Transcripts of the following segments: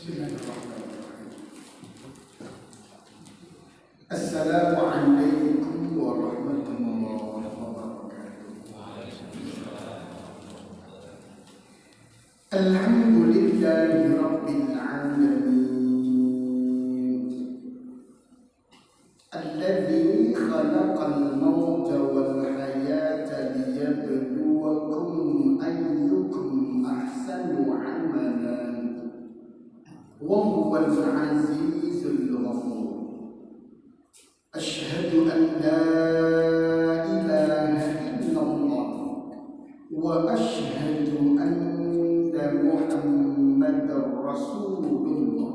Bismillahirrahmanirrahim. Assalamualaikum warahmatullahi wabarakatuh. Alhamdulillahi rabbil alamin. Alladzi khalaqal mauta wal hayata liyabluwakum ayyukum ahsanu amalan. Wa huwal azizul ghafur. Asyhadu an la ilaha illallah wa asyhadu anna Muhammadar Rasulullah.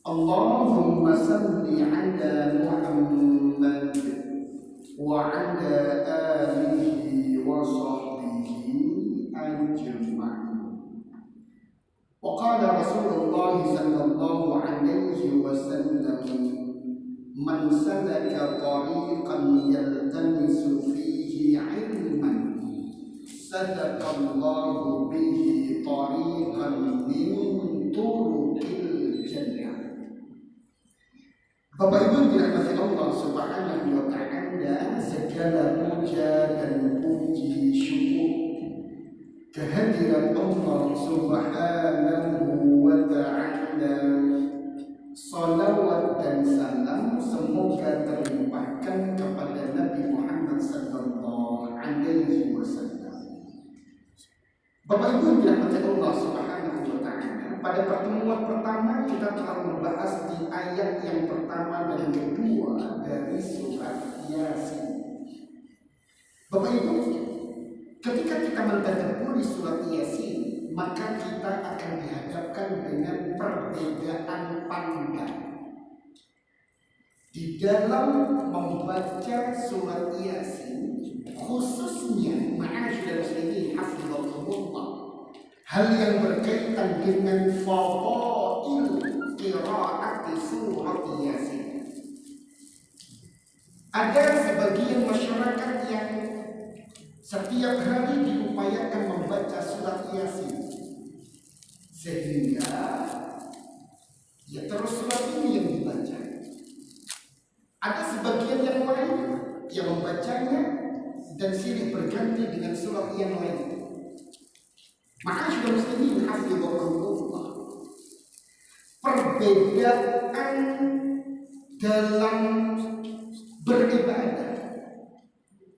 Allahumma salli ala Muhammad wa ala alihi wa sahbihi ajma'in. Wa qala Rasulullah sallallahu alaihi wasallam, man salaka tariqan yaltamisu fihi ilman sadaqallahu bihi tariqan min turuqil jannah. Bapak Ibu dirahmati Allah Subhanahu wa ta'ala, segala puja dan puji syukur kehadiran Allah Subhanahu wa ta'ala. Salawat dan salam semoga terlimpahkan kepada Nabi Muhammad sallallahu alaihi wasallam. Bapak Ibu dirahmati Allah Subhanahu wa ta'ala, pada pertemuan pertama kita telah membahas di ayat yang pertama dan kedua dari surat Yasin. Bapak Ibu, ketika kita mentadabburi surat Yasin, maka kita akan dihadapkan dengan perbedaan pandang di dalam membaca surat Yasin, khususnya ma'asyiral muslimin hafizahumullah, hal yang berkaitan dengan fadail qiraati surat Yasin. Ada sebagian masyarakat yang setiap hari diupayakan membaca surat Yasin, sehingga ya terus surat ini yang dibaca. Ada sebagian yang lain yang membacanya dan silih berganti dengan surat yang lain. Maka sudah muslimin hafizahumullah, perbedaan dalam beribadah,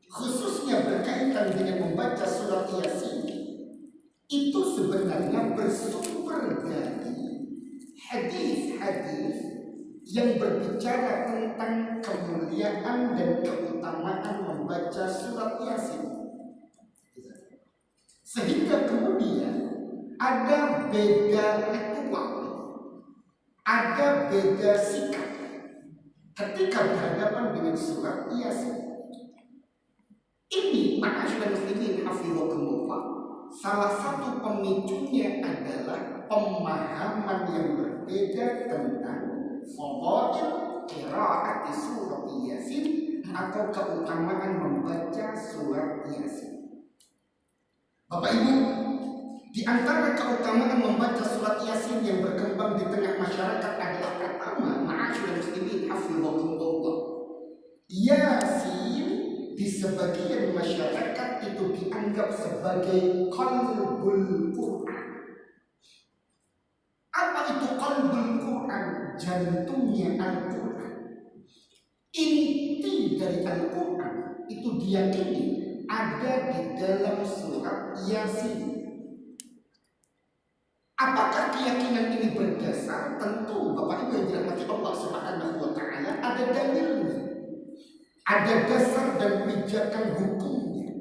khususnya berkaitan dengan membaca surat Yasin, itu sebenarnya bersumber dari hadis-hadis yang berbicara tentang kemuliaan dan keutamaan membaca surat Yasin. Sehingga kemudian ada beda ritual, ada beda sikap ketika berhadapan dengan surat Yasin. Ini ma'asyiral muslimin hafizahumullah, salah satu pemicunya adalah pemahaman yang berbeda tentang fadail qiraati surat Yasin atau keutamaan membaca surat Yasin. Bapak Ibu, di antara keutamaan membaca surat Yasin yang berkembang di tengah masyarakat adalah pertama, ma'asyiral muslimin hafizahumullah, Yasin di sebagian masyarakat itu dianggap sebagai qalbul Quran. Apa itu qalbul Quran? Jantungnya Al-Quran. Inti dari Al-Quran itu diyakini ada di dalam surat Yasin. Apakah keyakinan ini berdasar? Tentu Bapak Ibu yang dirahmati Allah Subhanahu wa ta'ala, ada dalilnya, ada dasar dan pijakan hukumnya.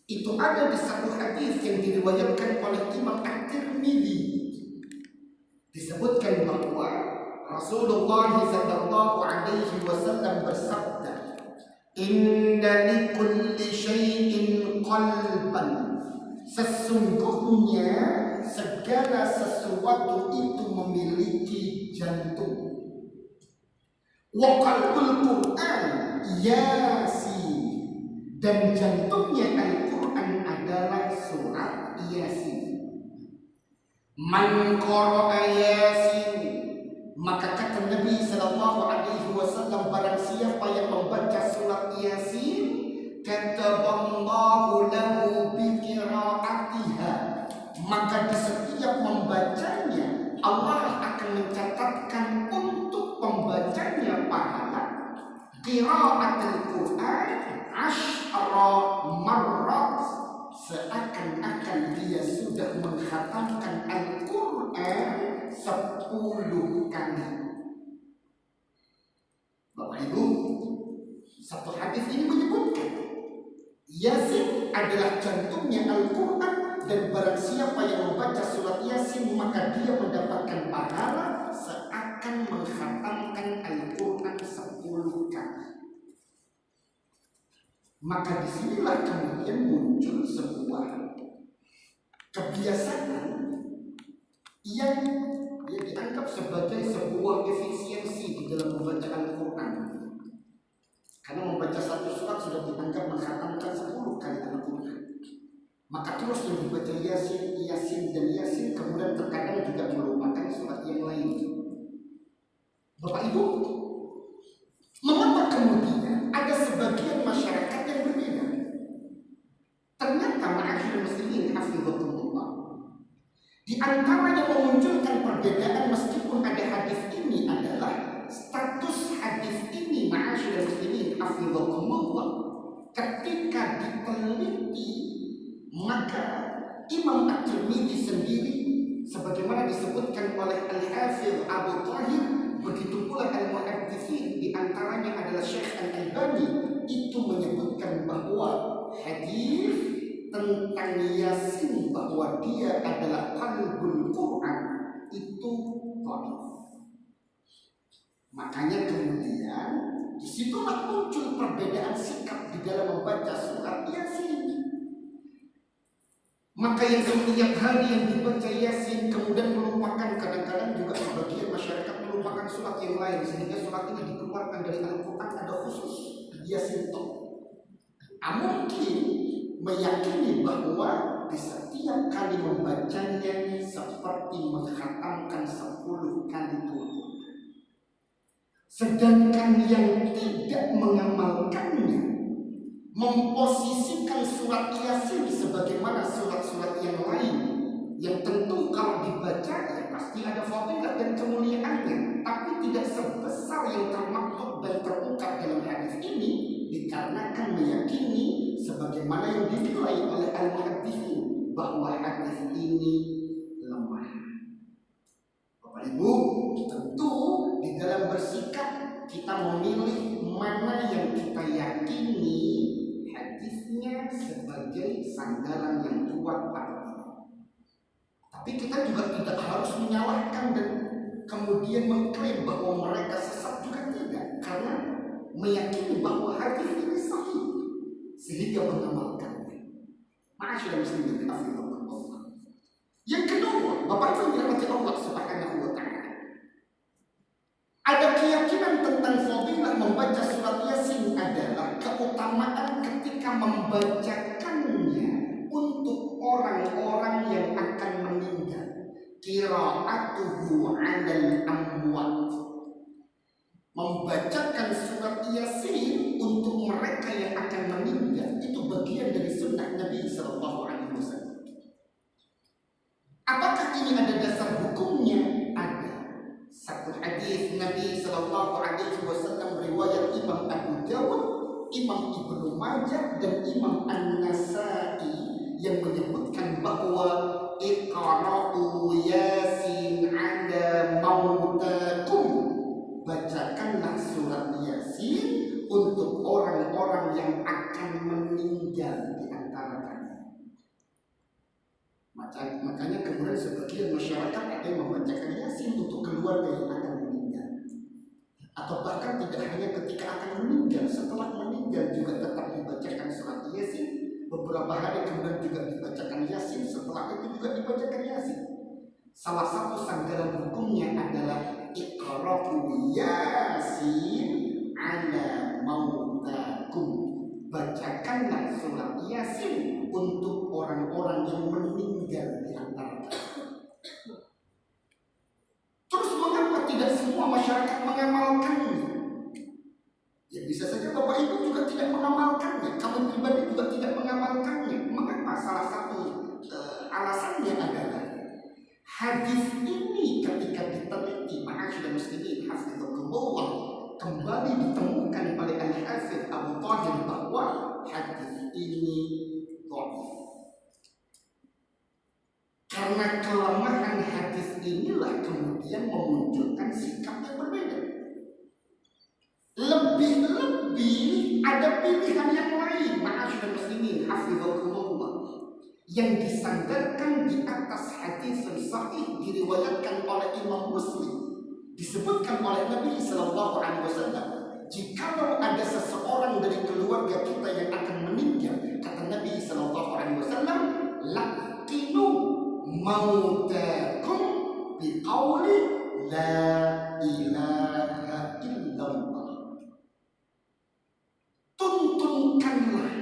Itu ada di satu hadis yang diriwayatkan oleh Imam At-Tirmidzi. Disebutkan bahwa Rasulullah sallallahu alaihi wasallam bersabda, "Inna likulli syai'in qalban." Sesungguhnya segala sesuatu itu memiliki jantung. Wa qalbul Qur'an Yasin, dan jantungnya Al-Quran adalah surat Yasin. Man qara'a Yasin, maka kata Nabi sallallahu alaihi wasallam, barang siapa yang membaca surat Yasin, kataballahu lahu bi qiraatiha, maka di setiap membacanya Allah akan mencatatkan untuk pembacanya pahala qiraatul Quran asyara marrat, seakan-akan dia sudah menghatamkan Al-Quran 10 kali. Bapak Ibu, satu hadis ini menyebutkan Yasin adalah jantungnya Al-Quran, dan barang siapa yang membaca surat Yasin maka dia mendapatkan pahala seakan menghatamkan Al-Quran 10 kali. Maka disinilah kemudian muncul sebuah kebiasaan yang dianggap sebagai sebuah efisiensi di dalam membaca Al-Quran. Karena membaca satu surat sudah dianggap menghatamkan 10 kali Al-Quran. Maka terus yang dibaca Yasin, Yasin, dan Yasin, kemudian terkadang juga melupakan surat yang lain. Bapak Ibu, mengapa kemudian ada sebagian masyarakat yang berbeda? Ternyata ma'asyiral muslimin hafizakumullah, di antara yang memunculkan perbedaan meskipun ada hadis ini adalah status hadis ini, ma'asyiral muslimin hafizakumullah, ketika diteliti maka Imam At-Tirmidzi sendiri, sebagaimana disebutkan oleh Al-Hafidz Abu Thahir, begitu pula al-muhadditsin, di antaranya adalah Syekh Al-Albani, itu menyebutkan bahwa hadis tentang Yasin bahwa dia adalah qalbul Quran itu dhaif. Makanya kemudian disitulah muncul perbedaan sikap di dalam membaca surat Yasin. Maka yang setiap hari yang dibaca Yasin kemudian melupakan, kadang-kadang juga sebagian masyarakat melupakan surat yang lain, sehingga surat ini dikeluarkan dari Al-Quran ada khusus Yasin itu. Mungkin meyakini bahwa di setiap kali membacanya seperti menghatamkan 10 kali Quran. Sedangkan yang tidak mengamalkannya memposisikan surat Yasin sebagaimana surat-surat yang lain, yang tentu kalau dibaca ya pasti ada fadilah dan kemuliaannya, tapi tidak sebesar yang termaktub dan terungkap dalam hadis ini, dikarenakan meyakini sebagaimana yang dinilai oleh al-muhadditsin bahwa hadis ini lemah. Bapak Ibu, tentu di dalam bersikap kita memilih mana yang kita yakini hadisnya sebagai sandaran yang kuat atau tidak. Tapi kita juga tidak harus menyalahkan dan kemudian mengklaim bahwa mereka sesat juga tidak, karena meyakini bahwa hadis ini sahih sehingga mengamalkannya. Ma'asyiral muslimin hafizakumullah. Yang kedua, Bapak Ibu yang dirahmati Allah Subhanahu wa taala, ada keyakinan tentang fadilah membaca surat Yasin adalah keutamaan ketika membacakannya untuk orang-orang yang akan meninggal. Qiraatuhu 'alal amwat. Membacakan surat Yasin untuk mereka yang akan meninggal itu bagian dari sunnah Nabi sallallahu alaihi wasallam. Apakah ini ada dasar hukumnya? Ada. Satu hadis Nabi sallallahu alaihi wasallam riwayat Imam Abu Dawud, Imam Ibnu Majah, dan Imam An-Nasa'i yang menyebutkan bahwa iqra'u Yasin 'ala mautakum, bacakanlah surat Yasin untuk orang-orang yang akan meninggal di antara kalian. Makanya kemudian sebagian masyarakat ada yang membacakan Yasin untuk keluarga yang akan meninggal, atau bahkan tidak hanya ketika akan meninggal, setelah meninggal juga tetap dibacakan surat Yasin. Beberapa hari kemudian juga dibacakan Yasin, setelah itu juga dibacakan Yasin. Salah satu sandaran hukumnya adalah iqra'u Yasin 'ala mautakum, bacakanlah surat Yasin untuk orang-orang yang meninggal di antara kalian. mengamalkannya. Ya bisa saja Bapak Ibu juga tidak mengamalkannya, kami pribadi juga tidak mengamalkannya. Mengapa? Salah satu alasannya adalah hadis ini ketika diteliti, ma'asyiral muslimin hafizakumullah, kembali ditemukan oleh Al-Hafidz Abu Thahir bahwa hadis ini dhaif. Karena kelemahan hadis inilah kemudian memunculkan sikap yang berbeda. Lebih-lebih ada pilihan yang lain, ma'asyiral muslimin hafizakumullah, yang disandarkan di atas hadis yang sahih diriwayatkan oleh Imam Muslim, disebutkan oleh Nabi Sallallahu Alaihi Wasallam, jikalau ada seseorang dari keluarga kita yang akan meninggal, kata Nabi Sallallahu Alaihi Wasallam, laqinu mautakum biqauli la ilaha illallah. Tuntunkanlah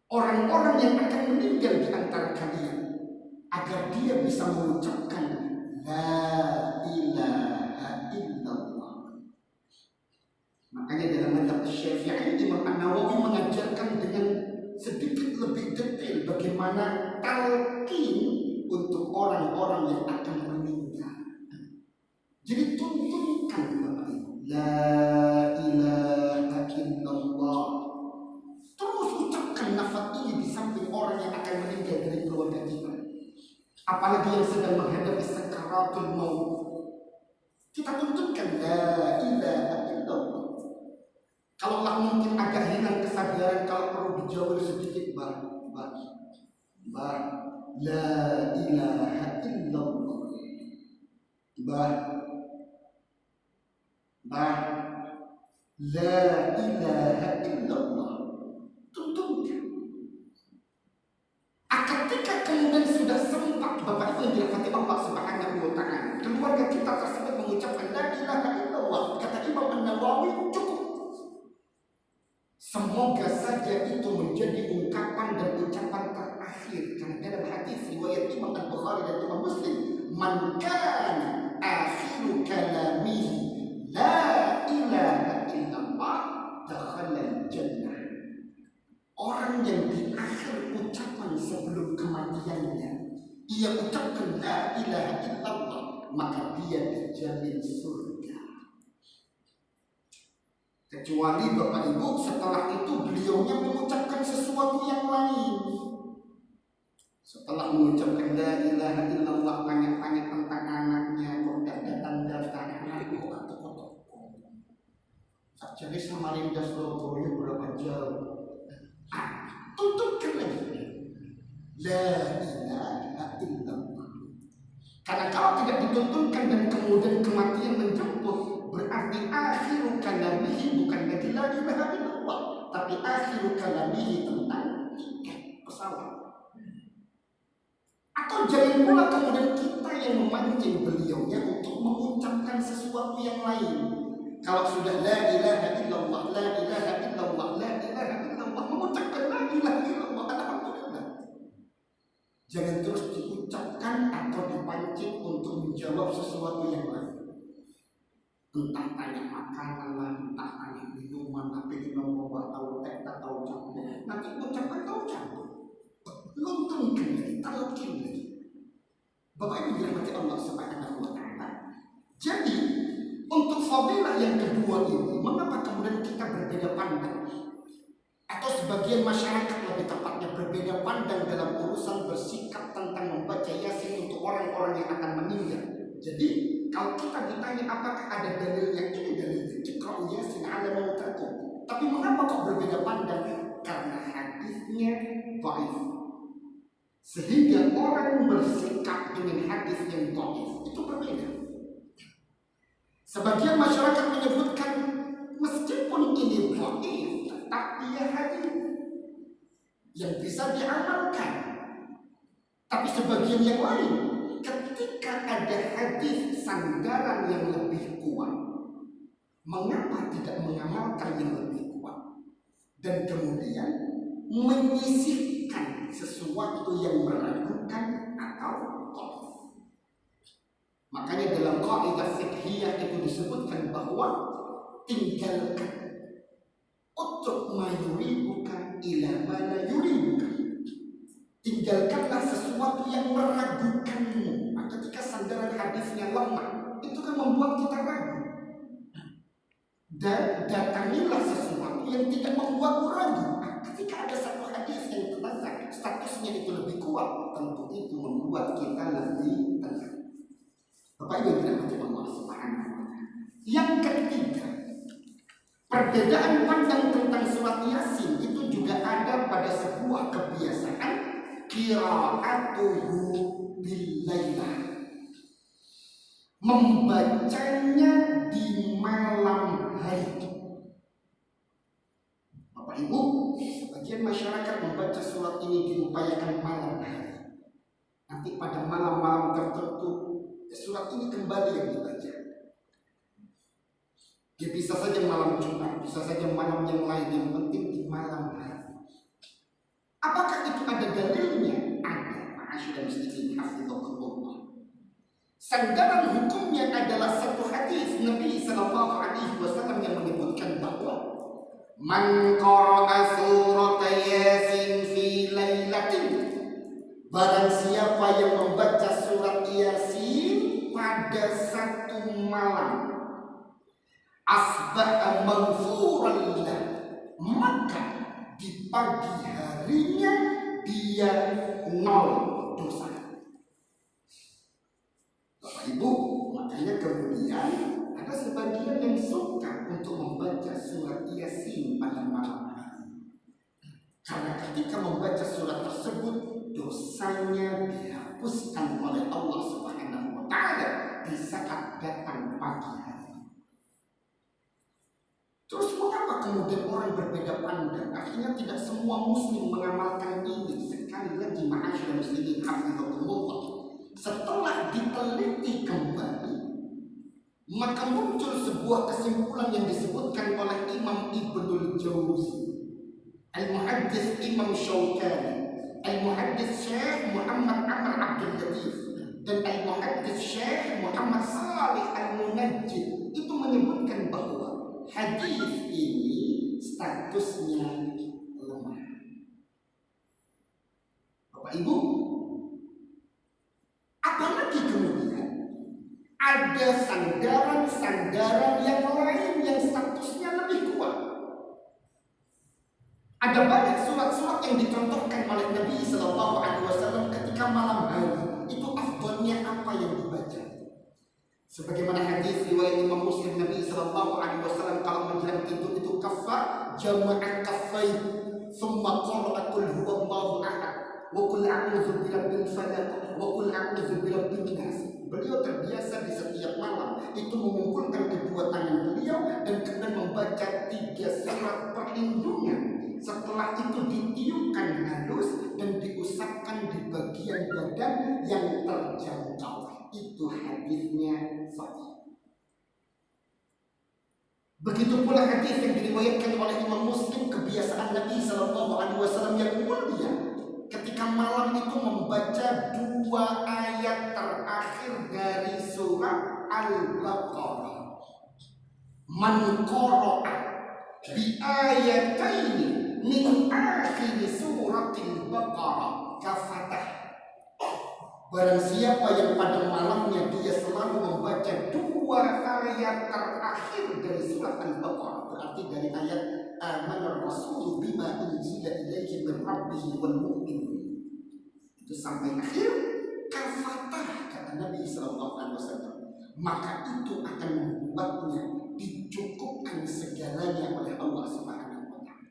orang-orang yang akan meninggal di antara kalian agar dia bisa mengucapkan la ilaha illallah. Makanya dalam mazhab Syafi'i, Imam An-Nawawi mengajarkan dengan sedikit lebih detail bagaimana talqin untuk orang-orang yang akan meninggal. Jadi tuntunkan Bapak Ibu, la ilaha illallah. Terus ucapkan nafas ini di samping orang yang akan meninggal dari keluarga kita. Apalagi yang sedang menghadapi sakaratul maut, kita tuntunkan la ilaha illallah. Kalau tak mungkin agak hilang kesadaran, kalau perlu dijawab sedikit, bah, la ilaha illallah, la ilaha illallah. Tuntunkan. Ketika kemudian sudah sempat Bapak Ibu yang dirahmati Allah Subhanahu wa Ta'ala, keluarga kita tersebut mengucapkan la ilaha illallah, kata Imam An-Nawawi, cukup. Semoga saja itu menjadi ungkapan dan ucapan terakhir. Karena dalam hadis riwayat Imam Al-Bukhari dan Imam Muslim, man kana akhiru kalamihi la ilaha illallah dakhala jannah. Orang yang di akhir ucapan sebelum kematiannya ia ucapkan la ilaha illallah, maka dia dijamin surga. Kecuali Bapak Ibu setelah itu beliaunya mengucapkan sesuatu yang lain. Setelah mengucapkan la ilaha illallah, tanya-tanya tentang anaknya, kok datang anakku atau jadi Samarinda Surabaya berapa jauh? Tuntunkan lagi la ilaha illallah. Karena kalau tidak dituntunkan dan kemudian kematian menjemput, berarti akhiru kalamihi bukan lagi la ilaha illallah, tapi akhiru kalamihi tentang tiket pesawat. Atau jangan pula kemudian kita yang memancing beliaunya untuk mengucapkan sesuatu yang lain. Kalau sudah la ilaha illallah, la ilaha illallah, la ilaha illallah, mengucapkan la ilaha illallah, alhamdulillah. Jangan terus diucapkan atau dipancing untuk menjawab sesuatu yang lain. Entah tanya makanan lah, entah tanya minuman, tapi minum obat, tahu teh, tahu campur. Nanti ucapkan tahu campur. Luntungkan lagi, talqin lagi. Bapak Ibu dirahmati Allah Subhanahu wa Ta'ala. Jadi untuk fadilah yang kedua ini, mengapa kemudian kita berbeda pandang? Atau sebagian masyarakat lebih tepatnya berbeda pandang dalam urusan bersikap tentang membaca Yasin untuk orang-orang yang akan meninggal. Jadi kalau kita ditanya apakah ada dalilnya, ini dalilnya Iqra'u Yasin 'ala mautakum. Tapi mengapa kok berbeda pandang? Karena hadisnya dhaif. Sehingga orang bersikap dengan hadis yang dhaif itu berbeda. Sebagian masyarakat menyebutkan meskipun ini dhaif, tapi dia hadis yang bisa diamalkan. Tapi sebagian yang lain, ketika ada hadis sandaran yang lebih kuat, mengapa tidak mengamalkan yang lebih kuat? Dan kemudian menyisihkan sesuatu yang meragukan atau dhaif. Makanya dalam kaidah fiqhiyah itu disebutkan bahwa tinggalkan utruk ma yuribuka ila ma la yuribuka. Tinggalkanlah sesuatu yang meragukanmu. Nah, ketika sandaran hadisnya lemah, itu kan membuat kita ragu. Dan datangilah sesuatu yang tidak membuatmu ragu. Nah, ketika ada satu hadis yang ternyata statusnya itu lebih kuat, tentu itu membuat kita lebih tenang. Bapak Ibu yang dirahmati Allah Subhanahu wa Ta'ala. Yang ketiga, perbedaan pandang tentang surat Yasin itu juga ada pada sebuah kebiasaan qira'atuhu bil-lailah. Membacanya di malam hari. Bapak Ibu, sebagian masyarakat membaca surat ini diupayakan malam hari. Nanti pada malam-malam tertentu surat ini kembali yang dibaca. Ya bisa saja malam Jumat, bisa saja malam yang lain, yang penting di malam hari. Apakah itu ada dalilnya? Ada. Ma'asyiral muslimin hafizhakumullah. Sandaran hukumnya adalah satu hadis Nabi sallallahu alaihi wasallam yang menyebutkan bahwa man qara'a surat Yasin fi lailatin, barang siapa yang membaca surat Yasin pada satu malam, asbaha maghfuran lah, maka di pagi harinya dia nol dosa. Bapak Ibu, makanya kemudian ada sebagian yang suka untuk membaca surat Yasin pada malam hari. Karena ketika membaca surat tersebut, dosanya dihapuskan oleh Allah Subhanahu wa Ta'ala di saat datang pagi hari. Terus mengapa kemudian orang berbeda pandang? Akhirnya tidak semua muslim mengamalkan ini. Sekali lagi ma'asyiral muslimin hafizhakumullah, setelah diteliti kembali, maka muncul sebuah kesimpulan yang disebutkan oleh Imam Ibnul Jauzi, Al-Muhaddits Imam Syaukani, Al-Muhaddits Syekh Muhammad Amr Abdul Latif, dan Al-Muhaddits Syekh Muhammad Salih Al-Munajjid. Itu menyebutkan bahwa hadis ini statusnya lemah. Bapak Ibu, apalagi kemudian ada sandaran-sandaran yang lain yang statusnya lebih kuat. Ada banyak surat-surat yang dicontohkan oleh Nabi Sallallahu Alaihi Wasallam ketika malam hari. Itu afdolnya apa yang dibaca? Sebagaimana hadis riwayat Imam Muslim, Nabi Sallallahu Alaihi Wasallam kalau menjelang tidur itu kaffa jama'at kaffai, thumma qara'a qul huwallahu ahad, wa qul a'udzu birabbil falaq, wa qul a'udzu birabbin nas. Beliau terbiasa di setiap malam itu mengumpulkan kedua tangan beliau dan kemudian membaca 3 surat perlindungan. Setelah itu ditiupkan halus dan diusapkan di bagian badan yang terjangkau. Itu hadisnya sahih. Begitu pula hadis yang diriwayatkan oleh Imam Muslim, kebiasaan Nabi Sallallahu Alaihi Wasallam yang mulia ketika malam itu membaca 2 ayat terakhir dari surat Al-Baqarah. Man qara'a bi ayataini min akhir suratil Baqarah kafatah. Barang siapa yang pada malamnya dia selalu membaca 2 ayat terakhir dari surat Al-Baqarah, berarti dari ayat Amanar Rasul bima unzila ilaihi min rabbih wal mu'minun, itu sampai akhir kafatah, kata Nabi Sallallahu Alaihi Wasallam, maka itu akan membuatnya dicukupkan segalanya oleh Allah Subhanahu wa Ta'ala.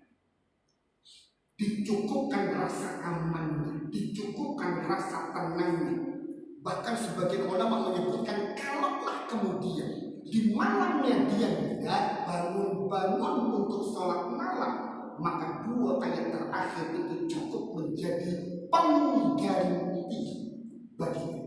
Dicukupkan rasa amannya, dicukupkan rasa tenangnya. Bahkan sebagian ulama menyebutkan kalaulah kemudian di malamnya dia tidak bangun-bangun untuk sholat malam, maka 2 ayat terakhir itu cukup menjadi pengganti baginya.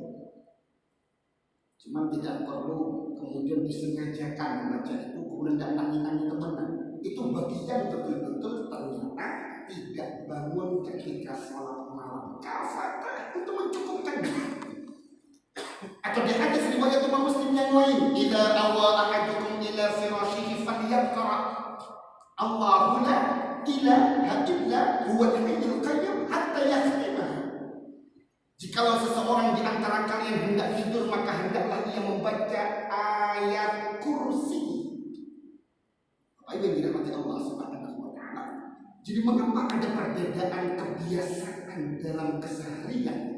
Cuma tidak perlu kemudian disengajakan membaca itu kemudian tidak nangis-nangis teman. Itu bagian betul-betul ternyata tidak bangun ketika sholat malam. Kafatah itu mencukupkan. Atau di hadis riwayat Imam Muslim yang lain, idza awa ahadukum ila firashihi falyaqra Allahu la ilaha illa huwal hayyul qayyum hatta yakhtimah. Jikalau seseorang di antara kalian hendak tidur, maka hendaklah ia membaca ayat kursi. Apa yang dirahmati Allah Subhanahu wa taala. Jadi mengapa ada perbedaan kebiasaan dalam keseharian?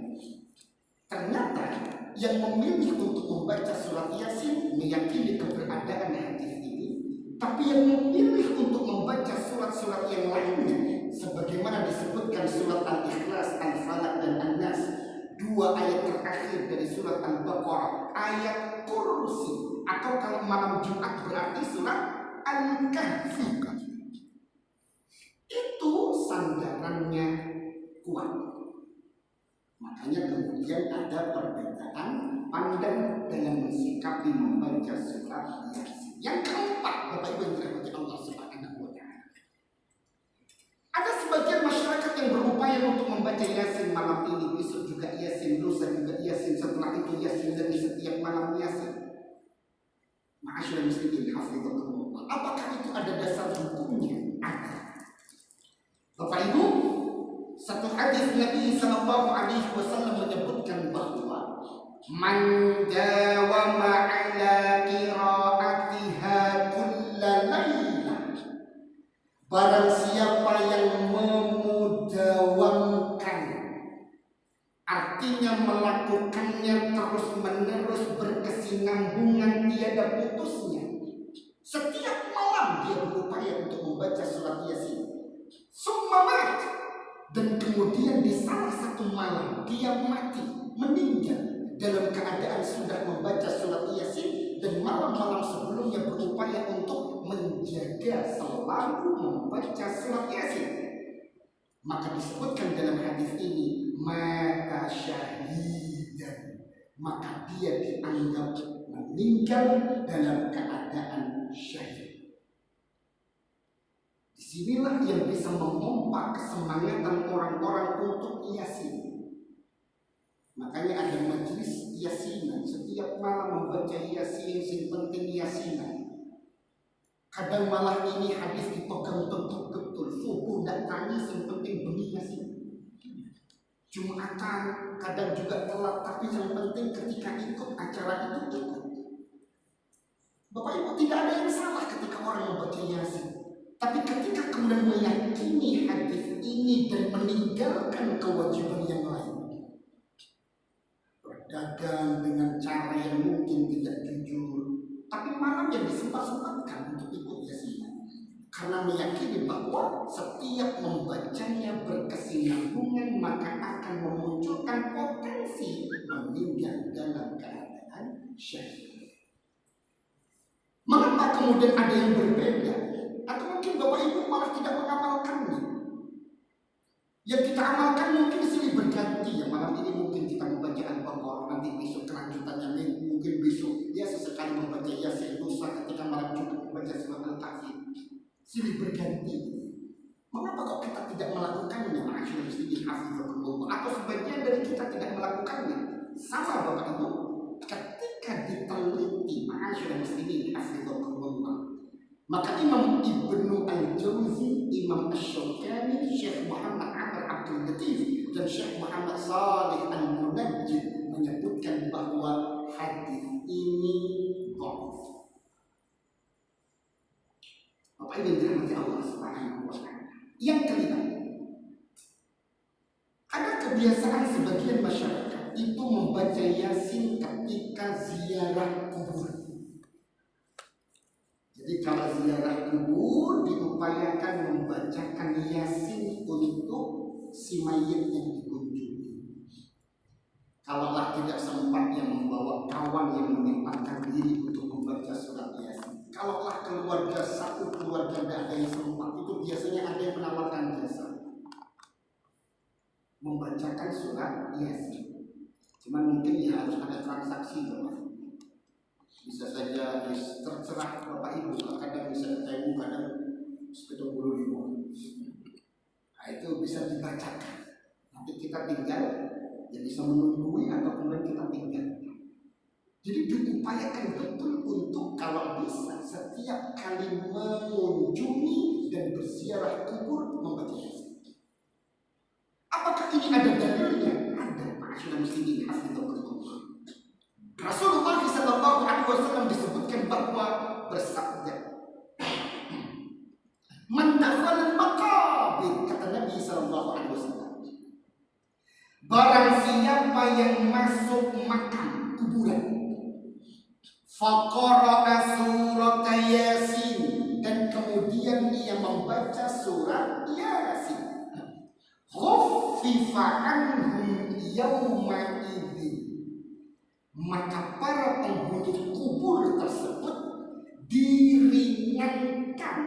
Ternyata yang memilih untuk membaca surat Yasin meyakini keberadaan hadis ini, tapi yang memilih untuk membaca surat-surat yang lainnya sebagaimana disebutkan surat Al-Ikhlas, Al-Falaq dan An-Nas, dua ayat terakhir dari surat Al-Baqarah, ayat kursi, atau kalau malam Jumat berarti surat Al-Kahfi. Itu sandarannya kuat. Makanya kemudian ada perbedaan pandang dalam mensikapi membaca surat Yasin. Yang keempat, Bapak Ibu yang dirahmati Allah Subhanahu wa taala. Ada sebagian masyarakat yang berupaya untuk membaca Yasin malam ini, besok juga Yasin, lusa juga Yasin, setelah itu Yasin, dan setiap malam Yasin. Ma'asyiral muslimin hafizakumullah. Apakah itu ada dasar hukumnya? Ada. Bapak Ibu, satu hadis Nabi sallallahu alaihi wasallam menyebutkan bahwa man dawama ala qiraatiha kullalayla, barang siapa yang memudawamkan, artinya melakukannya terus menerus berkesinambungan tiada putusnya, setiap malam dia berupaya untuk membaca surat Yasin, summamat, dan kemudian di salah satu malam dia mati, meninggal dalam keadaan sudah membaca surat Yasin, dan malam-malam sebelumnya berupaya untuk menjaga selalu membaca surat Yasin, maka disebutkan dalam hadis ini mata syahidan, maka dia dianggap meninggal dalam keadaan syahid. Disinilah yang bisa memompa kesemangatan orang-orang untuk Yasin. Makanya ada majelis Yasinan, setiap malam membaca Yasin, yang penting Yasinan. Kadang malah ini hadis dipegang betul-betul, subuh dan tangis, yang penting bunyi Yasin. Jumatan kadang juga telat, tapi yang penting ketika ikut acara itu ikut. Bapak Ibu, tidak ada yang salah ketika orang membaca Yasin. Tapi ketika kemudian meyakini hadis ini dan meninggalkan kewajiban yang lain, berdagang dengan cara yang mungkin tidak jujur, tapi malam yang disempat-sempatkan untuk ikut Yasin, karena meyakini bahwa setiap membacanya berkesinambungan maka akan memunculkan potensi meninggal dalam keadaan syahid. Mengapa kemudian ada yang berbeda? Atau mungkin Bapak Ibu malah tidak mengamalkannya. Yang kita amalkan mungkin silih berganti. Ya, malam ini mungkin kita membaca Al-Baqarah, nanti besok kelanjutannya mungkin besok ya sesekali membaca Yasin, lusa ketika malam Jumat membaca surat Al-Kahfi. Silih berganti. Mengapa kok kita tidak melakukannya? Ma'asyiral muslimin hafizakumullah. Atau sebagian dari kita tidak melakukannya. Sama Bapak Ibu, ketika diteliti, ma'asyiral muslimin hafizakumullah, maka Imam Ibnu Al-Jauzi, Imam Asy-Syaukani, Syekh Muhammad Amr Abdul Latif, dan Syekh Muhammad Salih Al-Munajjid menyebutkan bahwa hadis ini dhaif. Bapak Ibu dirahmati Allah Subhanahu wa taala. Yang kelima, ada kebiasaan sebagian masyarakat itu membaca Yasin ketika ziarah kubur. Jadi kalau ziarah kubur diupayakan membacakan Yasin untuk si mayit yang dikunjungi. Kalaulah tidak sempat, yang membawa kawan yang menyempatkan diri untuk membaca surat Yasin. Kalaulah keluarga, satu keluarga tidak ada yang sempat, itu biasanya ada yang menawarkan jasa membacakan surat Yasin. Cuma mungkin ya harus ada transaksi, teman. Bisa saja terserah Bapak Ibu, kadang bisa 1.000, kadang 20.000. Nah, itu bisa dibacakan. Nanti kita tinggal, ya bisa menunggui atau kemudian kita tinggal. Jadi diupayakan betul untuk kalau bisa setiap kali mengunjungi dan berziarah kubur membaca Yasin. Apakah ini ada dalilnya? Ada, ma'asyiral muslimin hafizahullah. Rasulullah sallallahu alaihi wasallam disebutkan bahwa bersabda, "Man dakhala al-maqabir," kata Nabi sallallahu alaihi wasallam, barang siapa yang masuk makam kuburan, faqara'a surat Yasin, dan kemudian ia membaca surat Yasin, khuffifa anhum yawma idzin, maka para penghuni kubur tersebut diringankan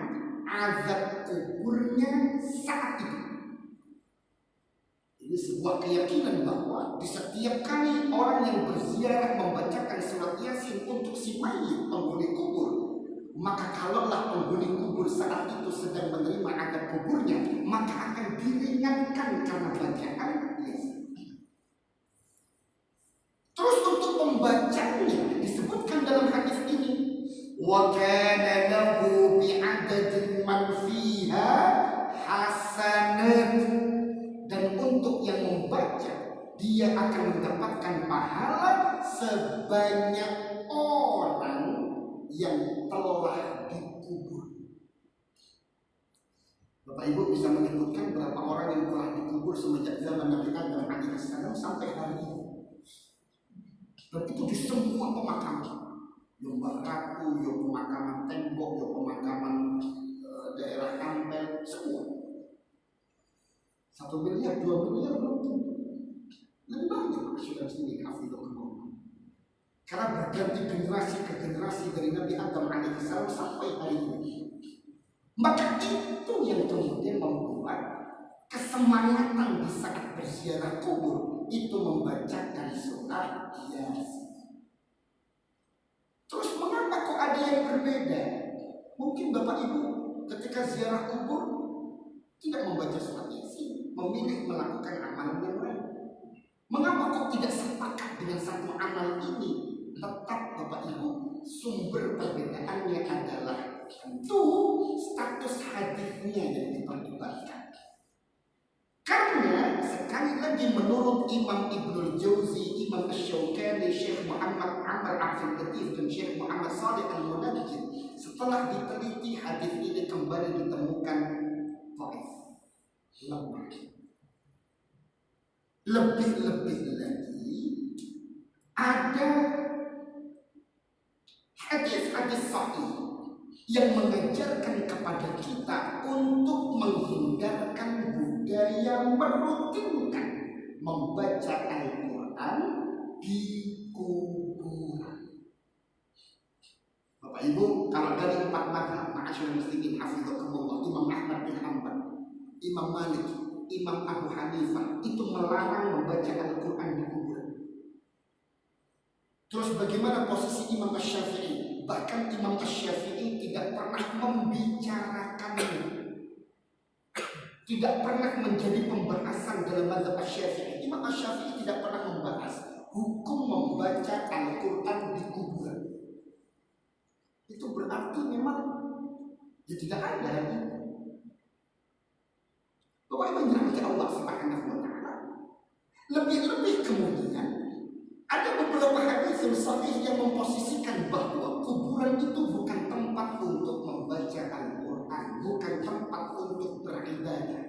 azab kuburnya saat itu. Ini sebuah keyakinan bahwa di setiap kali orang yang berziarah membacakan surat Yasin untuk si mayit penghuni kubur, maka kalaulah penghuni kubur saat itu sedang menerima azab kuburnya, maka akan diringankan karena bacaan Yasin. Terus untuk pembacanya disebutkan dalam hadis ini, wa kana lahu bi'adadin man fiha hasanat, dan untuk yang membaca dia akan mendapatkan pahala sebanyak orang yang telah dikubur. Bapak Ibu bisa menyebutkan berapa orang yang telah dikubur semenjak zaman Nabi Adam alaihissalam sampai hari ini? Dan itu di semua pemakaman, yang Baraku, yang pemakaman Tembok, yang pemakaman daerah Ampel, semua 1 miliar, 2 miliar belum tentu. Lebih banyak sudah sini hafizahullah. Karena berganti generasi ke generasi dari Nabi Adam alaihissalam sampai hari ini. Maka itu yang kemudian membuat kesemangatan di saat berziarah kubur itu membacakan surat Yasin. Terus mengapa kok ada yang berbeda? Mungkin Bapak Ibu ketika ziarah kubur tidak membaca surat Yasin, memilih melakukan amalan yang lain. Mengapa kok tidak sepakat dengan satu amal ini? Tetap Bapak Ibu, sumber perbedaannya adalah tentu status hadisnya yang diperdebatkan. Karena sekali lagi menurut Imam Ibnul Jauzi, Imam Asy-Syaukani, Syekh Muhammad Amr Abdul Latif dan Syekh Muhammad Shalih Al-Munajjid, setelah diteliti hadis ini kembali ditemukan dhaif, lemah. Lebih-lebih lagi ada hadis-hadis sahih yang mengajarkan kepada kita untuk menghindarkan budaya merutinkan membaca Al-Quran di kuburan. Bapak Ibu, kalau dari 4 mazhab ma'asyiral muslimin hafizahumullah, Imam Ahmad bin Hanbal, Imam Malik, Imam Abu Hanifah itu melarang membaca Al-Quran di kuburan. Terus bagaimana posisi Imam Asy-Syafi'i? Bahkan Imam Asy-Syafi'i tidak pernah membicarakannya, tidak pernah menjadi pembahasan dalam mazhab Asy-Syafi'i. Imam Asy-Syafi'i tidak pernah membahas hukum membaca Al-Quran di kuburan. Itu berarti memang ya tidak ada itu. Bapak Ibu yang dirahmati Allah Subhanahu wa taala. Lebih-lebih kemudian ada beberapa hadis yang sahih yang memposisikan bahwa kuburan itu bukan tempat untuk membaca Al-Quran, bukan tempat untuk beribadah.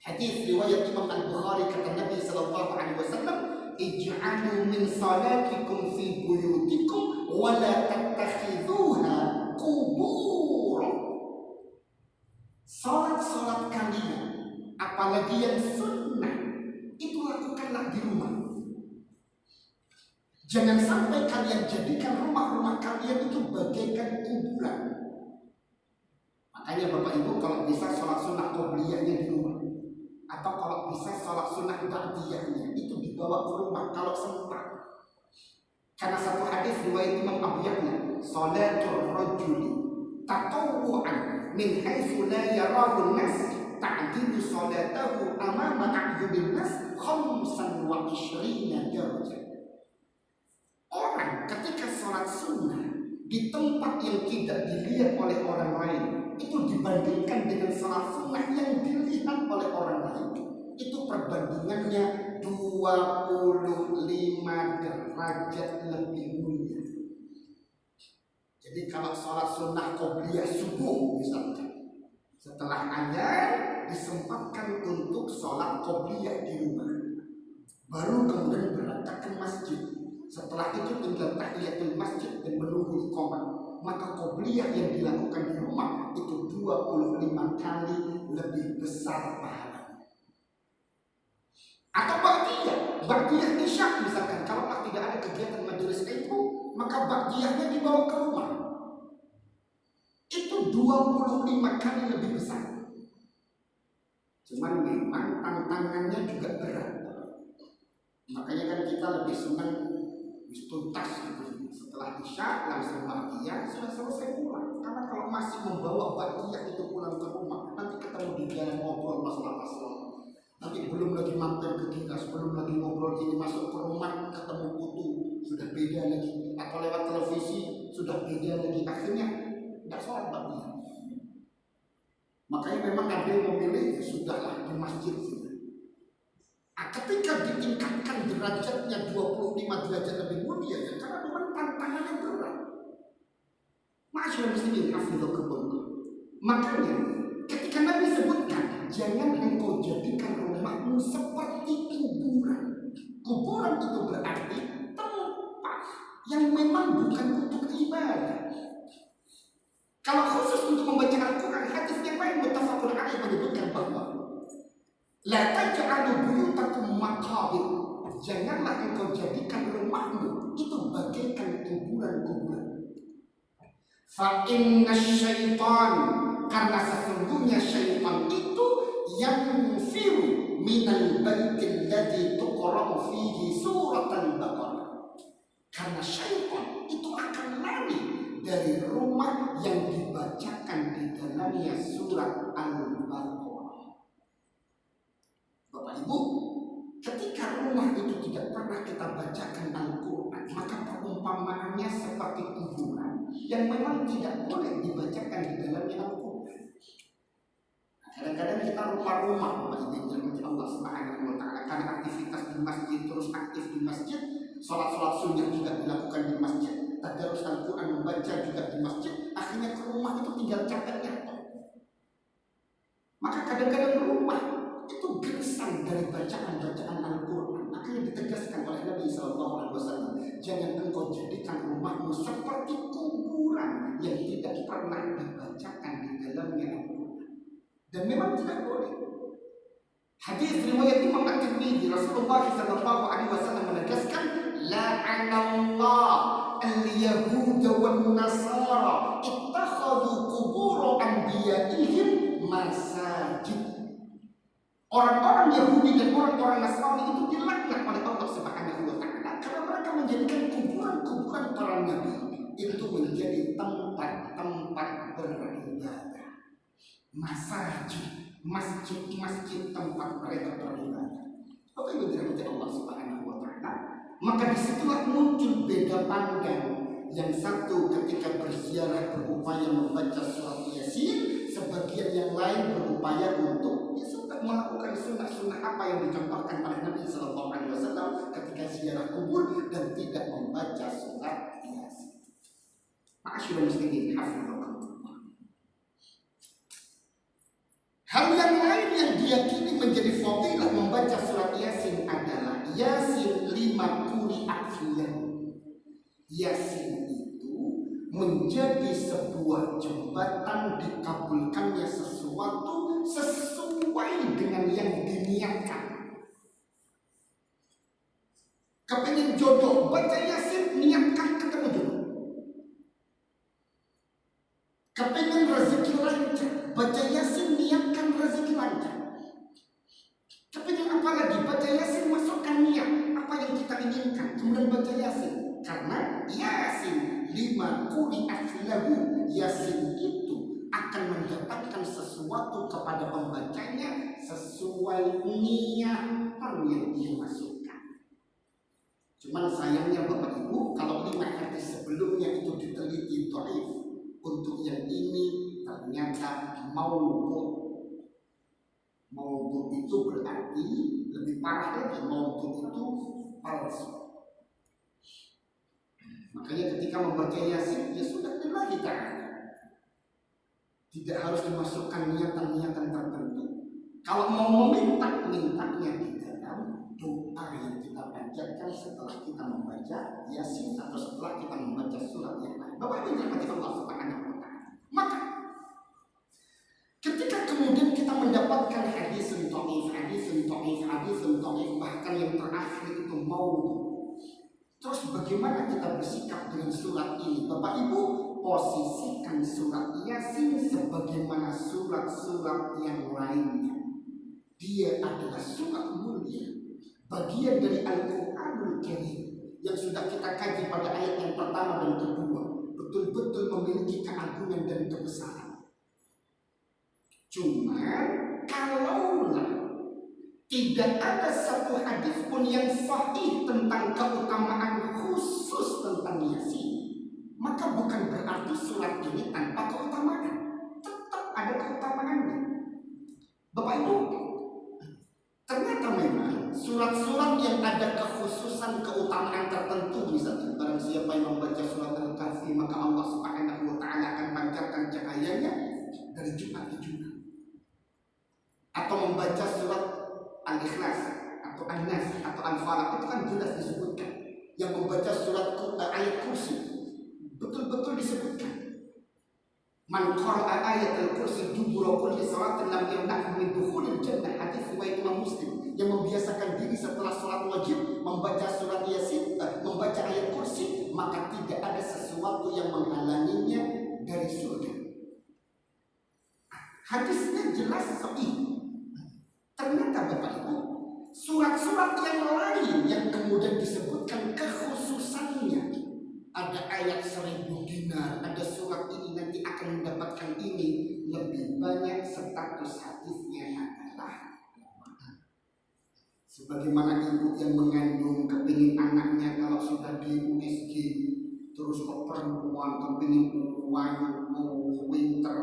Hadis riwayat Imam Al-Bukhari, kata Nabi sallallahu alaihi wasallam, ij'alu min salatikum fi buyutikum wa la tattakhidhuha qubur. Salat-salat kalian, apalagi yang sunnah, itu lakukanlah di rumah. Jangan sampai kalian jadikan rumah-rumah kalian itu bagaikan kuburan. Makanya Bapak Ibu kalau bisa sholat sunnah qobliyahnya di rumah, atau kalau bisa sholat sunnah ba'diyahnya itu dibawa ke rumah kalau sempat. Karena satu hadis riwayat Imam Abu Ya'la, sholatul rajuli tatawwu'an min haitsu la yarahu an-nas ta'dilu sholatahu amama a'yunin nas 25 darajah. di tempat yang tidak dilihat oleh orang lain, itu dibandingkan dengan salat sunnah yang dilihat oleh orang lain, itu perbandingannya 25 derajat lebih mulia. Jadi kalau sholat sunnah qobliyah subuh misalkan, setelah azan disempatkan untuk sholat qobliyah di rumah, baru kemudian berangkat ke masjid. Setelah itu tinggal tahiyatul masjid dan menunggu iqamah, maka qobliyah yang dilakukan di rumah itu 25 kali lebih besar pahalanya. Atau ba'diyah isya misalkan, kalau tidak ada kegiatan majelis ilmu, maka ba'diyahnya dibawa ke rumah, itu 25 kali lebih besar. Cuman memang tantangannya juga berat. Makanya kan kita lebih senang tuntas gitu. Setelah isya langsung ba'diyah, sudah selesai pulang. Karena kalau masih membawa ba'diyah itu pulang ke rumah, nanti ketemu di jalan ngobrol masalah-masalah. Nanti belum lagi mampir ke dinas, belum lagi ngobrol ini, masuk ke rumah ketemu putu, sudah beda lagi. Atau lewat televisi sudah beda lagi. Akhirnya tidak sholat ba'diyah. Makanya memang ada yang memilih, ya sudahlah di masjid saja. Ketika ditingkatkan derajatnya 25 derajat lebih mulia, ya karena memang tantangannya berat. Masyaallah muslimin hafizakumullah. Makanya ketika Nabi sebutkan, jangan engkau jadikan rumahmu seperti kuburan. Kuburan itu berarti tempat yang memang bukan untuk ibadah. Kalau khusus untuk membaca Al-Quran, hadis yang lain muttafaqun alaih menyebutkan bahwa la taj'alu buyutakum maqabir. Janganlah engkau jadikan rumahmu itu bagaikan kuburan-kuburan. Fa inna syaitan, karena sesungguhnya syaitan itu yang firu minal baitil ladzi tuqra'u fihi suratul Baqarah. Karena syaitan itu akan lari dari rumah yang dibacakan di dalamnya surat Al-Baqarah. Bapak Ibu, ketika rumah itu tidak pernah kita bacakan Al-Quran, maka perumpamaannya seperti kuburan yang memang tidak boleh dibacakan di dalamnya Al-Quran. Kadang-kadang kita rumah-rumah Bapak Ibu yang Allah Subhanahu wa Ta'ala, karena aktivitas di masjid terus aktif di masjid, sholat-sholat sunnah juga dilakukan di masjid, tadarus Al-Quran membaca juga di masjid, akhirnya ke rumah itu tinggal capeknya. Maka kadang-kadang rumah itu gersang dari bacaan-bacaan Al-Quran. Akhirnya ditegaskan oleh Nabi SAW, jangan engkau jadikan rumahmu seperti kuburan yang tidak pernah dibacakan di dalamnya Al-Quran. Dan memang tidak boleh. Hadis riwayat Imam At-Tirmidzi, Rasulullah SAW menegaskan, la'anallah al-yahuda wan nasara ittakhadhu qubur anbiya'ihim masajid. Orang-orang Yahudi dan orang-orang Nasrani itu dilaknat oleh Allah Subhanahu wa Ta'ala karena mereka menjadikan kuburan-kuburan para nabi itu menjadi tempat-tempat beribadah. Masjid tempat mereka beribadah. Apa yang dirahmati Allah Subhanahu wa Ta'ala? Maka disitulah muncul beda pandang. Yang satu ketika berziarah berupaya membaca surat Yasin, sebagian yang lain berupaya untuk melakukan sunnah-sunnah apa yang dicontohkan oleh Nabi SAW ketika ziarah kubur dan tidak membaca surat Yasin. Ma'asyiral muslimin hafizakumullah. Hal yang lain yang diyakini menjadi fadilah membaca surat Yasin adalah Yasin 5 quri'at fiyah. Yasin itu menjadi sebuah jembatan dikabulkannya sesuatu sesuai dengan yang diniatkan. Kepengen jodoh, baca Yasin, niatkan ketemu jodoh. Kepengen rezeki lancar, baca Yasin, niatkan rezeki lancar. Kepengen apa lagi, baca Yasin, masukkan niat apa yang kita inginkan, kemudian baca Yasin. Karena Yasin 5 quri'at lahu, Yasin itu akan mendapatkan sesuatu kepada pembacanya sesuai niatan yang dia masukkan. Cuman sayangnya Bapak Ibu, kalau 5 hadis sebelumnya itu diteliti dhaif, untuk yang ini ternyata maudhu. Maudhu itu berarti lebih parah lagi, maudhu itu palsu. Makanya ketika membaca Yasin, ya sudah lillahi ta'ala. Tidak harus dimasukkan niatan-niatan tertentu. Kalau mau meminta, mintanya di dalam doa yang kita bacakan setelah kita membaca Yasin atau setelah kita membaca surat yang lain. Bapak Ibu dirahmati Allah Subhanahu wa Ta'ala. Maka ketika kemudian kita mendapatkan hadis dhaif, bahkan yang terakhir itu maudhu. Terus bagaimana kita bersikap dengan surat ini? Bapak Ibu, posisikan surat Yasin sebagaimana surat-surat yang lainnya. Dia adalah surat mulia, bagian dari Al-Quranul Karim yang sudah kita kaji pada ayat yang pertama dan kedua, betul-betul memiliki keagungan dan kebesaran. Cuma kalaulah tidak ada satu hadis pun yang sahih tentang keutamaan khusus tentang Yasin, maka bukan berarti surat ini tanpa keutamaan. Tetap ada keutamaannya. Bapak Ibu, ternyata memang surat-surat yang ada kekhususan keutamaan tertentu, misalnya barang siapa yang membaca surat Al-Kahfi maka Allah Subhanahu wa Ta'ala akan pancarkan cahayanya dari Jumat ke Jumat. Atau membaca surat Al-Ikhlas atau An-Nas atau Al-Falaq, itu kan jelas disebutkan. Yang membaca surat ayat kursi betul-betul disebutkan. Man qara'a ayat al-kursi dubura kulli salatin lam yamna'hu min dukhulil jannah, hadis riwayat Imam Muslim. Yang membiasakan diri setelah sholat wajib membaca surat Yasin, membaca ayat kursi, maka tidak ada sesuatu yang menghalanginya dari surga. Hadisnya jelas sahih. Ternyata Bapak Ibu, surat-surat yang lain yang kemudian disebutkan kekhususannya, ada ayat 1000 dinar, ada surat ini nanti akan mendapatkan ini, lebih banyak status hadisnya adalah sebagaimana ibu yang mengandung kepingin anaknya kalau sudah di USG terus kok perempuan kepingin wayu mau winter,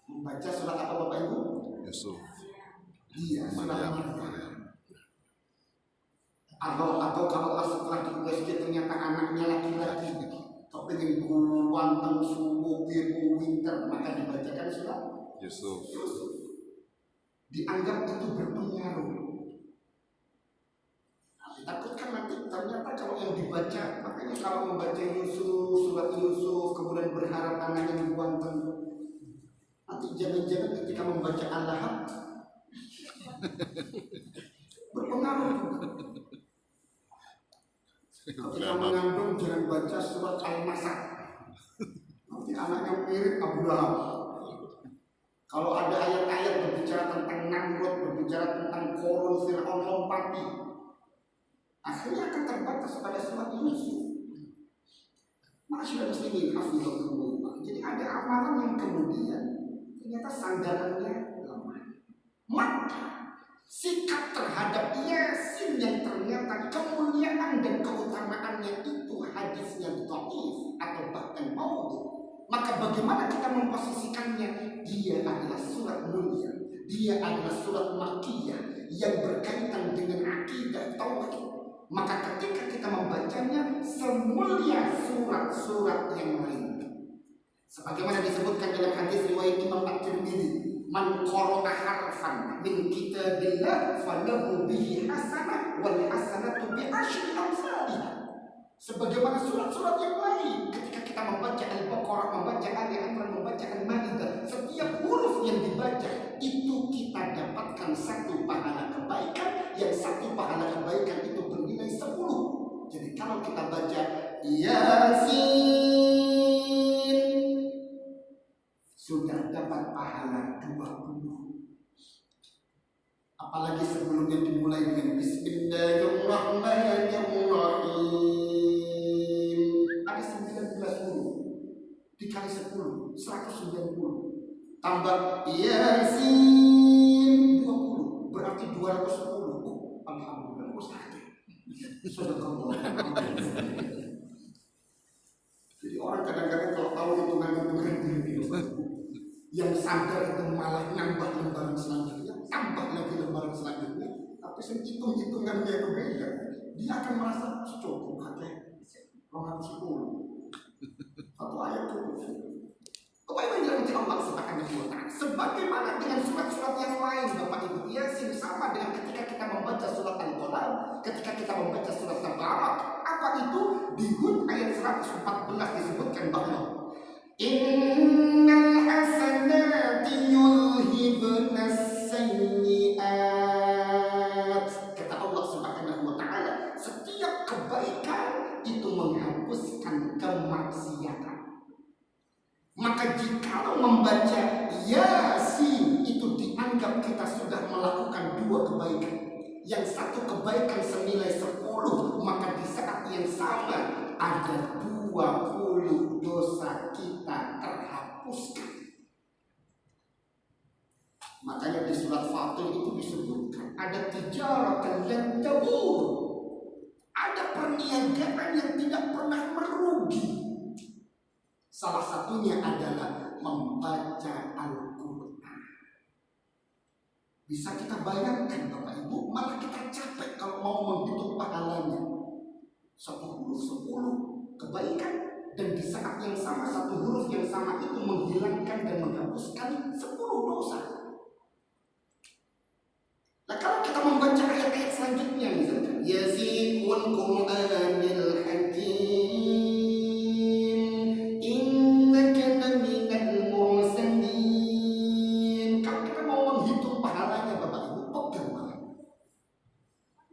membaca surat apa Bapak Ibu? Yusuf. Iya, surat Maryam. Atau kalau setelah di USG ternyata anaknya laki-laki, kepingin ganteng, subuh, biru, winter, maka dibacakan surat Yusuf. Dianggap itu berpengaruh. Ditakutkan nanti ternyata kalau yang dibaca, makanya kalau membaca Yusuf, surat Yusuf, kemudian berharap anaknya ganteng, nanti jangan-jangan ketika membaca Al-Lahab berpengaruh juga. Ketika mengandung jangan baca surat Al-Masad, nanti anaknya mirip Abu Lahab. Kalau ada ayat-ayat berbicara tentang Namrud, berbicara tentang Korun, Fir'aun lompati, akhirnya akan terbatas pada surat Yusuf. Masyaallah muslimin hafizahumullah. Jadi ada amalan yang kemudian ternyata sandarannya lemah. Maka sikap terhadap Yasin yang ternyata kemuliaan dan keutamaannya itu hadisnya dhaif atau bahkan maudhu, maka bagaimana kita memposisikannya? Dia adalah surat mulia, dia adalah surat makkiyah yang berkaitan dengan akidah tauhid. Maka ketika kita membacanya semulia surat-surat yang lain, sebagaimana disebutkan dalam hadis riwayat Imam At-Tirmidzi, man qara'a harfan min kitabillah falahu bihi hasanah wal hasanatu bi asyri amsalih. Sebagaimana surat-surat yang lain, ketika kita membaca Al-Baqarah, membaca Ali Imran, membaca Al-Maidah, setiap huruf yang dibaca itu kita dapatkan satu pahala kebaikan, yang satu pahala kebaikan itu bernilai 10. Jadi kalau kita baca Yasin sudah dapat pahala 20. Apalagi sebelumnya dimulai dengan Bismillahirrahmanirrahim. Ada 19 huruf dikali 10, 190. Tambah Yasin 20, berarti 210. Alhamdulillah Ustaz. Sadaqallah. Jadi orang kadang-kadang kalau tahu hitungan-hitungan yang sadar itu malah nambah lembaran selanjutnya, tambah lagi lembaran selanjutnya. Tapi hitung-hitungannya itu beda. Dia akan merasa cukup pakai 210 satu ayat cukup. Apa yang dirahmati Allah Subhanahu wa Ta'ala? Sebagaimana dengan surat-surat yang lain, Bapak Ibu, Yasin sama dengan ketika kita membaca surat Al-Qalam, ketika kita membaca surat Tabarak. Apa itu? Di Hud ayat 114 disebutkan bahwa innal hasanati yulhibnas sayyi'at. Kata Allah Subhanahu wa Ta'ala, setiap kebaikan itu menghapuskan kemaksiatan. Maka jika membaca Yasin itu dianggap kita sudah melakukan dua kebaikan. Yang satu kebaikan senilai 10, maka di saat yang sama ada 20 dosa kita terhapuskan. Makanya di surat Fatir itu disebutkan ada tijaratan dan tabur, ada perniagaan yang tidak pernah merugi. Salah satunya adalah membaca Al-Quran. Bisa kita bayangkan Bapak Ibu, malah kita capek kalau mau menghitung pahalanya. 10 kebaikan, dan di saat yang sama satu huruf yang sama itu menghilangkan dan menghapuskan 10 dosa. Nah kalau kita membaca ayat-ayat selanjutnya misalnya Yasin wal Qur'anil Hakim,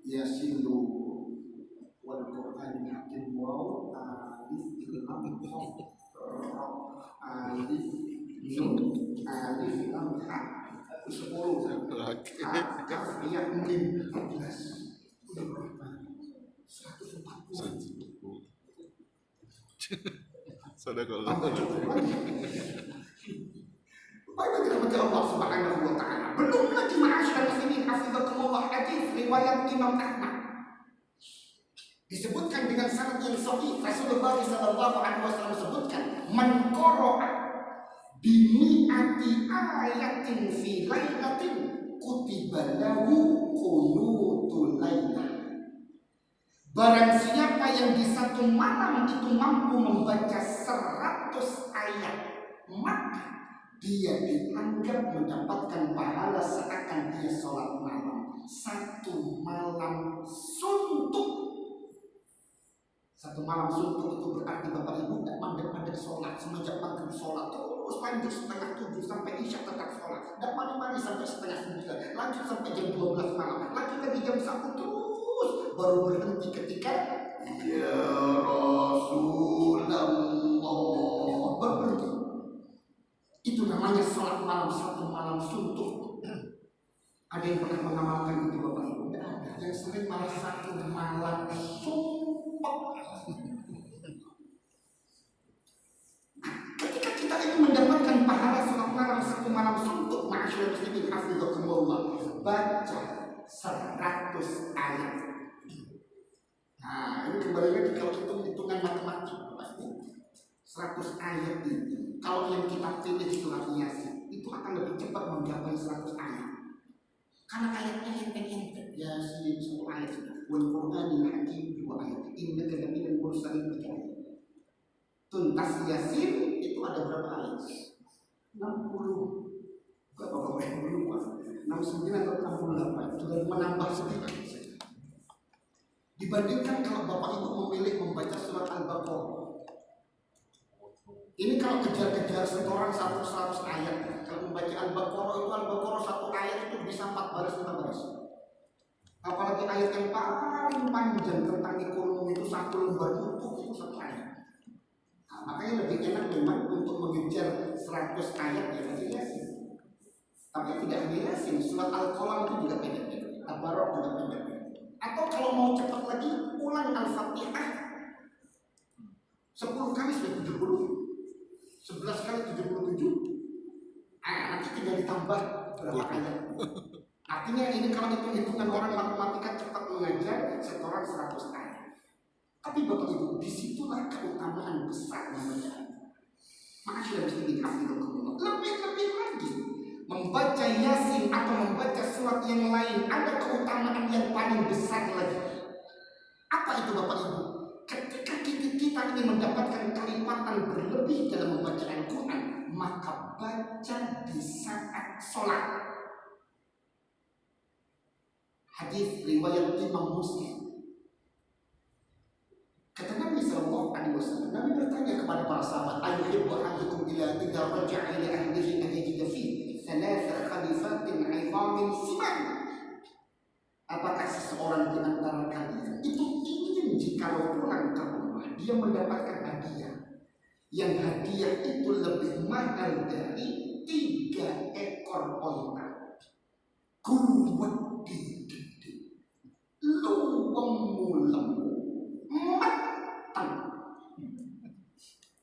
Yasilu wal Qur'anil Hakim waw alif lam alif nun alif lam ha 10 kaf ya mim 14 udah berapa 140. Sadaqallah. Baik dirahmati Allah Subhanahu wa Ta'ala. Belum lagi ma'asyiral muslimin hafizakumullah hadis riwayat Imam Ahmad. Disebutkan dengan sanad yang sahih, Rasulullah sallallahu alaihi wasallam sebutkan, "Man qara'a bi mi'ati ayatin fi lailatin kutiba lahu qunutul lailah." Barang siapa yang di satu malam itu mampu membaca 100 ayat, maka dia dianggap mendapatkan pahala seakan dia sholat malam. 1 malam suntuk. 1 malam suntuk itu berarti Bapak Ibu tidak mandek-mandek sholat. Semenjak maghrib sholat terus lanjut setengah 7 sampai isya tetap sholat. Tidak mandi-mandi sampai setengah 9. Lanjut sampai jam 12 malam. Lanjut lagi jam 1 terus. Baru berhenti ketika ya Rasulullah, berhenti. Itu namanya sholat malam 1 malam suntuk. Ada yang pernah mengamalkan itu Bapak Ibu? Tidak ada. Yang sering malah 1 malam sumpah. Ketika kita ingin mendapatkan pahala sholat malam 1 malam suntuk, ma'asyiral muslimin hafizakumullah, baca 100 ayat. Nah, ini kembali lagi kalau hitung-hitungan matematik Bapak Ibu. 100 ayat itu, kalau yang kita pilih surat Yasin, itu akan lebih cepat menggapai 100 ayat. Karena ayatnya enteng-enteng. Yasin 1 ayat, wal Qur'anil Hakim 2 ayat, innaka laminal mursalin 3 ayat. Tuntas Yasin itu ada berapa ayat? 60. Berapa Bapak Ibu lupa? 69 atau 68. Sudah menambah sedikit. Dibandingkan kalau Bapak Ibu memilih membaca surat Al-Baqarah. Ini kalau kejar-kejar setoran 100 ayat. Kalau membaca Al-Baqarah itu, Al-Baqarah 1 ayat itu bisa 4 baris 5 baris. Apalagi ayat yang paling panjang tentang ekonomi itu 1 lembar utuh itu 1 ayat. Nah, makanya lebih enak memang untuk mengejar 100 ayat yang baca Yasin. Tapi tidak hanya Yasin, surat Al-Qalam itu juga pendek-pendek, Al-Baqarah juga pendek-pendek. Atau kalau mau cepat lagi, ulang Al-Fatihah 10 kali sudah 70. 11 kali 77. Nanti tinggal ditambah berapa ayat. Artinya ini kalau hitung-hitungan orang matematika cepat mengajar setoran 100 ayat. Tapi Bapak Ibu, disitulah keutamaan besar bacaan. Maka sudah mesti dikafirullah. Lebih lagi, membaca Yasin atau membaca surat yang lain ada keutamaan yang paling besar lagi. Apa itu Bapak Ibu? Ketika kita ingin mendapatkan kenikmatan berlebih dalam membaca Al-Quran, maka baca di saat sholat. Hadis riwayat Imam Muslim. Kata Nabi Sallallahu Alaihi Wasallam, Nabi bertanya kepada para sahabat, "Ayuhibbu ahadukum ila idza raja'a ila ahlihi an yajida fihi thalatha khalifatin 'idhamin siman?" Apakah seseorang di antara kalian itu ingin jikalau pulang ke rumah dia mendapatkan hadiah, yang hadiah itu lebih mahal dari 3 ekor onta, kuwedi gede, luwemu lemu, matang.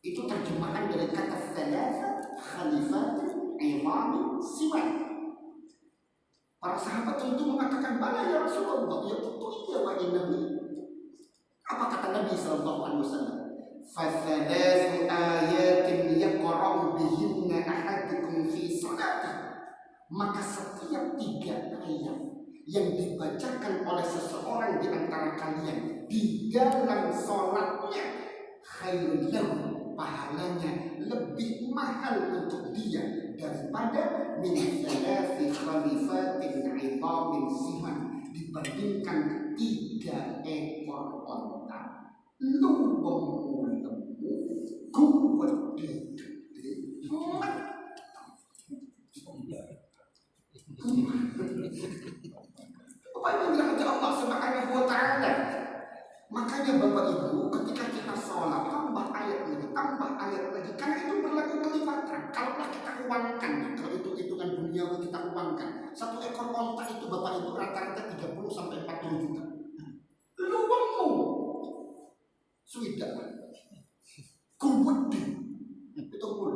Itu terjemahan dari kata thalatha khalifatin 'idhamin siman. Para sahabat tentu mengatakan, "Bala ya Rasulullah." Ya tentu iya wahai Nabi. Apa kata Nabi Sallallahu Alaihi Wasallam? "Fathalathu ayatin yaqra'u bihinna ahadukum fi salati." Maka setiap 3 ayat yang dibacakan oleh seseorang di antara kalian di dalam sholatnya, khairun lahu, pahalanya lebih mahal untuk dia daripada min thalathi khalifatin 'idhamin siman, dibandingkan 3 ekor onta luwemu lemu kuwedi gede apa yang dirahmati Allah Subhanahu wa Ta'ala. Makanya Bapak Ibu, ketika kita sholat tambah ayat lagi, karena itu berlaku kelipatan. Kalau kita uangkan, kalau itu hitungan duniawi kita uangkan, 1 ekor onta itu Bapak Ibu rata-rata 30 sampai 40 juta. Luwemu sudah kuwedi itu pun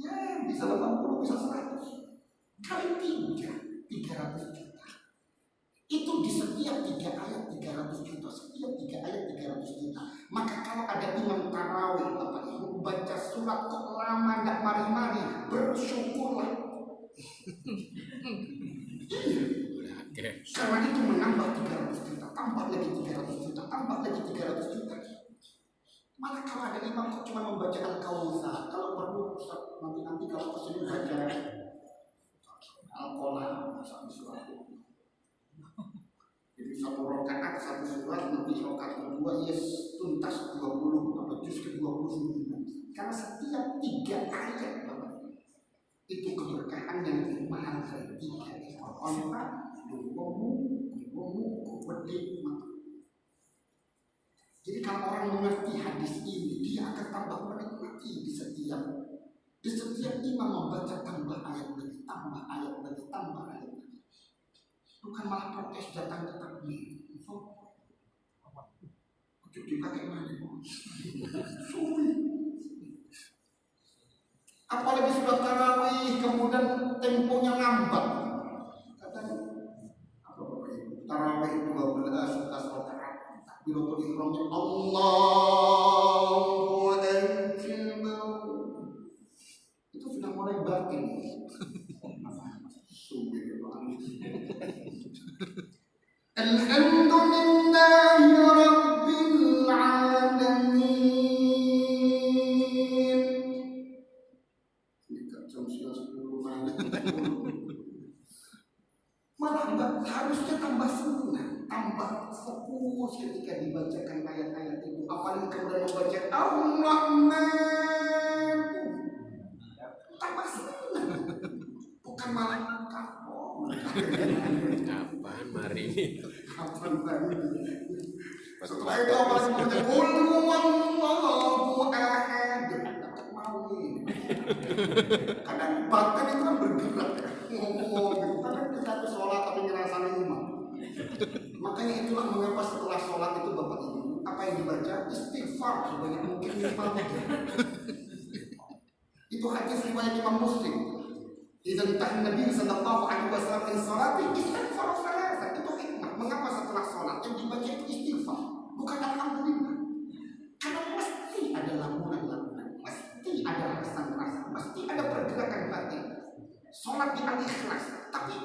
ya bisa 80, bisa 100 kali 300 juta. Itu di setiap 3 ayat 300 juta, setiap 3 ayat 300 juta. Maka kalau ada imam tarawih Bapak Ibu baca surat kok lama gak mari-mari, bersyukurlah. Karena itu menambah 300 juta, tambah lagi 300 juta, tambah lagi 300 juta. Malah kalau ada imam kok cuma membaca Al-Kautsar, kalau perlu nanti kalau kesini baca Al-Qalam satu surat. Jadi 1 rakaat 1 surat, nanti rakaat kedua yes tuntas 20 atau juz ke-29. Karena setiap 3 ayat Bapak itu keberkahan yang lebih mahal dari 3 ekor onta, luwemu kuwedi matang. Jadi kalau orang mengerti hadis ini, dia akan tambah menikmati di setiap imam membaca tambah ayat lagi. Bukan malah protes datang ke takbir. Cuci pakai mana? Suwi. Apalagi sudah tarawih, kemudian temponya lambat. Katanya, apa Bapak Ibu? Tarawih 12 rakaat. Takbiratul ihramnya Allahu Akbar. Itu sudah mulai batin. Alhamdulillahi Rabbil Alamin. Ini jam 10 malam. Malah harusnya tambah senang, tambah fokus ketika dibacakan ayat-ayat itu. Apalagi kemudian membaca Ar-Rahman, tambah senang. Bukan malah kapan mari ini? Setelah itu apalagi membaca Qul huwallahu ahad, dapat mau ini. Kadang batin itu kan bergerak ya, ngomong gitu. Kadang kita tuh sholat tapi ngerasain imam. Makanya itulah mengapa setelah sholat itu Bapak Ibu, apa yang dibaca? Istighfar sebanyak mungkin 5 kali. Itu hadis riwayat Imam Muslim. Idzan tahan Nabi sallallahu alaihi wasallam min salati istighfar salasa. Itu hikmah. Mengapa setelah salat yang dibaca itu istighfar, bukan alhamdulillah? Karena mesti ada lamunan-lamunan, mesti ada rasan-rasan, mesti ada pergerakan batin. Salat di al-ikhlas, tapi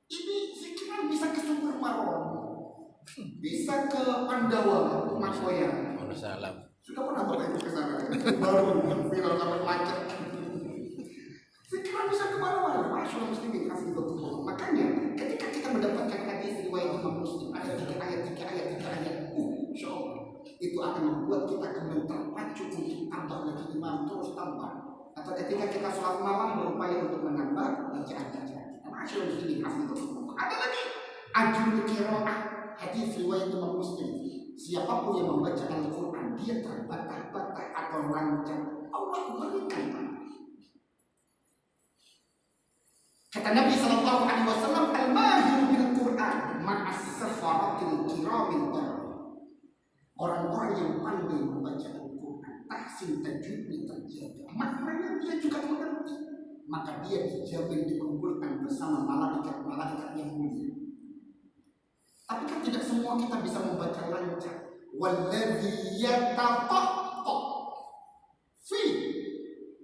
ini zikiran bisa ke Sumber Maron, bisa ke Pandawa, Makoya. Waalaikumsalam. Sudah pernah bertemu ke sana? Baru viral sampai macet. Zikiran bisa kemana-mana. Masyaallah muslimin hafizahullah. Makanya ketika kita mendapatkan hadis riwayat Imam Muslim ada 3 ayat, insya Allah itu akan membuat kita kembali terpacu untuk tambah lagi imam, terus tambah. Atau ketika kita sholat malam berupaya untuk menambah bacaan-bacaan. Masyaallah muslimin hafizahullah. Ada lagi ajrul qiraah, hadis riwayat Imam Muslim. Siapapun yang membaca Al-Quran dia terbata-bata atau lancar, Allah berikan. Kata Nabi sallallahu alaihi wasallam, al-mahir bil Quran ma'as safaratil kiramil bararah. Orang-orang yang pandai membaca Al-Quran, tahsin tajwidnya terjaga, maknanya dia juga mengerti, maka dia dijamin dikumpulkan bersama malaikat-malaikat yang mulia. Tapi kan tidak semua kita bisa membaca lancar. Walladzi yataqatta fi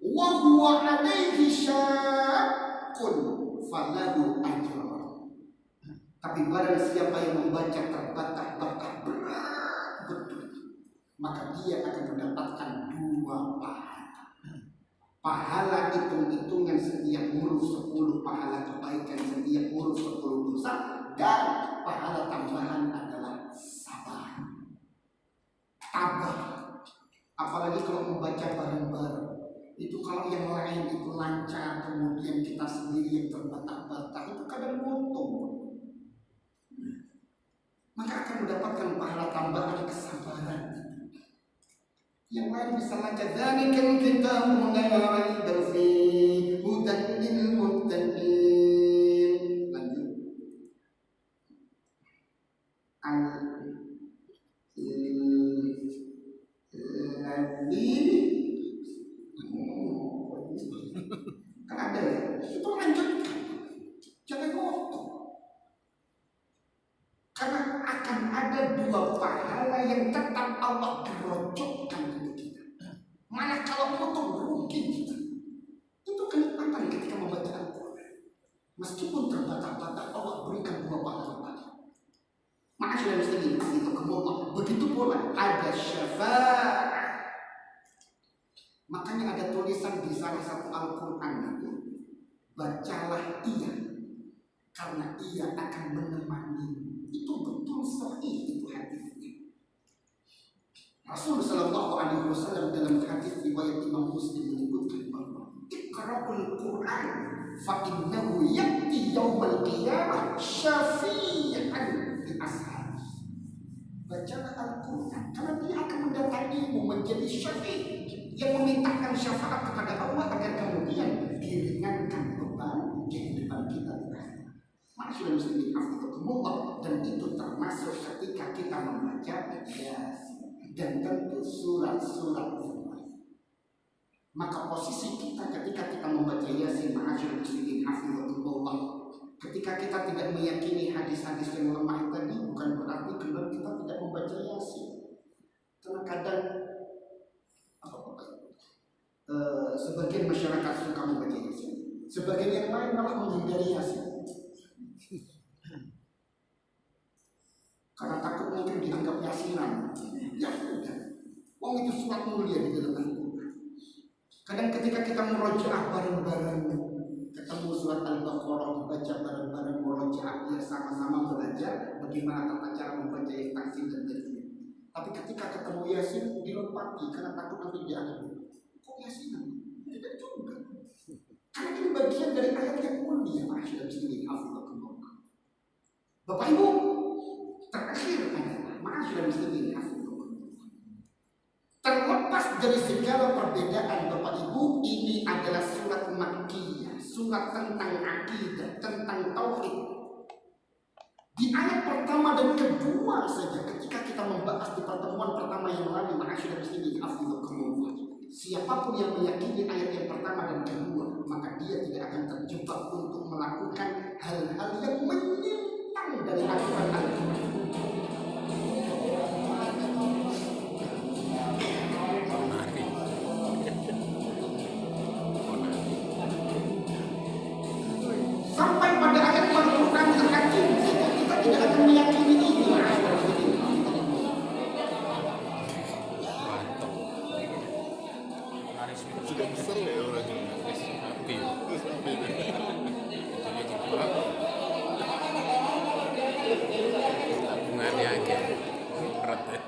wa huwa alaihi syaqqun falahu ajr. Tapi barang siapa yang membaca terbata-bata berat betul, maka dia akan mendapatkan 2 pahala. Pahala hitung-hitungan setiap huruf 10 pahala kebaikan, setiap huruf 10 dosa, dan pahala tambahan adalah sabar, tabah. Apalagi kalau membaca bareng-bareng, itu kalau yang lain itu lancar, kemudian kita sendiri yang terbata-bata, itu kadang untung, maka akan mendapatkan pahala tambahan kesabaran. Yang lain bisa lancar. Dzalikal kitabu la raiba fihi hudan lil muttaqin. Lanjut. Kan ada ya? Itu lanjutkan. Jangan potong. Karena akan ada 2 pahala yang tetap Allah gerojokkan untuk kita. Mana kalau potong rugi kita. Itu kenikmatan ketika membaca Al-Quran. Meskipun terbata-bata, Allah berikan 2 pahala. Ma'asyiral muslimin rahimakumullah. Begitu pula ada syafaat. Makanya ada tulisan di salah satu Al-Quran itu, bacalah ia karena ia akan menemani. Itu betul sahih itu hadisnya. Rasul sallallahu alaihi wasallam dalam hadis riwayat Imam Muslim menyebutkan bahwa iqra'ul Qur'an fa innahu ya'ti yaumal qiyamah syafi'an li ashabi. Bacalah Al-Quran karena dia akan mendatangimu menjadi syafi' yang memintakan syafaat kepada Allah agar kemudian diringankan beban kehidupan kita di akhirat. Masyaallah muslimin hafizahumullah, dan itu termasuk ketika kita membaca Yasin dan tentu surat-surat yang lain. Maka posisi kita ketika kita membaca Yasin, masyaallah muslimin hafizahumullah, ketika kita tidak meyakini hadis-hadis yang lemah tadi, bukan berarti kita tidak membaca Yasin. Karena kadang sebagian masyarakat suka membaca Yasin, sebagian yang lain malah menghindari Yasin karena takut mungkin dianggap yasinan. Ya sudah, wong itu surat mulia di dalam Al-Quran. Kadang ketika kita murojaah bareng-bareng, ketemu surat Al-Baqarah dibaca bareng-bareng, murojaah ya sama-sama belajar bagaimana tata cara membaca Yasin dan tajwid. Tapi ketika ketemu Yasin dilempati karena takut nanti dianggap kok Yasinan? Tidak juga. Karena ini bagian dari ayat yang mulia. Masyaallah muslimin hafizahumullah. Bapak Ibu, terakhir adalah masyaallah muslimin hafizahumullah. Terlepas dari segala perbedaan Bapak Ibu, ini adalah surat Makkiyah, surat tentang akidah, tentang tauhid. Di ayat pertama dan kedua saja ketika kita membahas di pertemuan pertama yang lalu, masyaallah muslimin hafizahumullah, siapapun yang meyakini ayat yang pertama dan kedua, maka maka dia tidak akan terjebak untuk melakukan hal-hal yang menyimpang dari aturan Allah. Sampai pada ayat Al-Quran Al-Hakim kita tidak akan meyakini ini. Sudah kesel ya orangnya. Tapi tabungannya agak berat ya.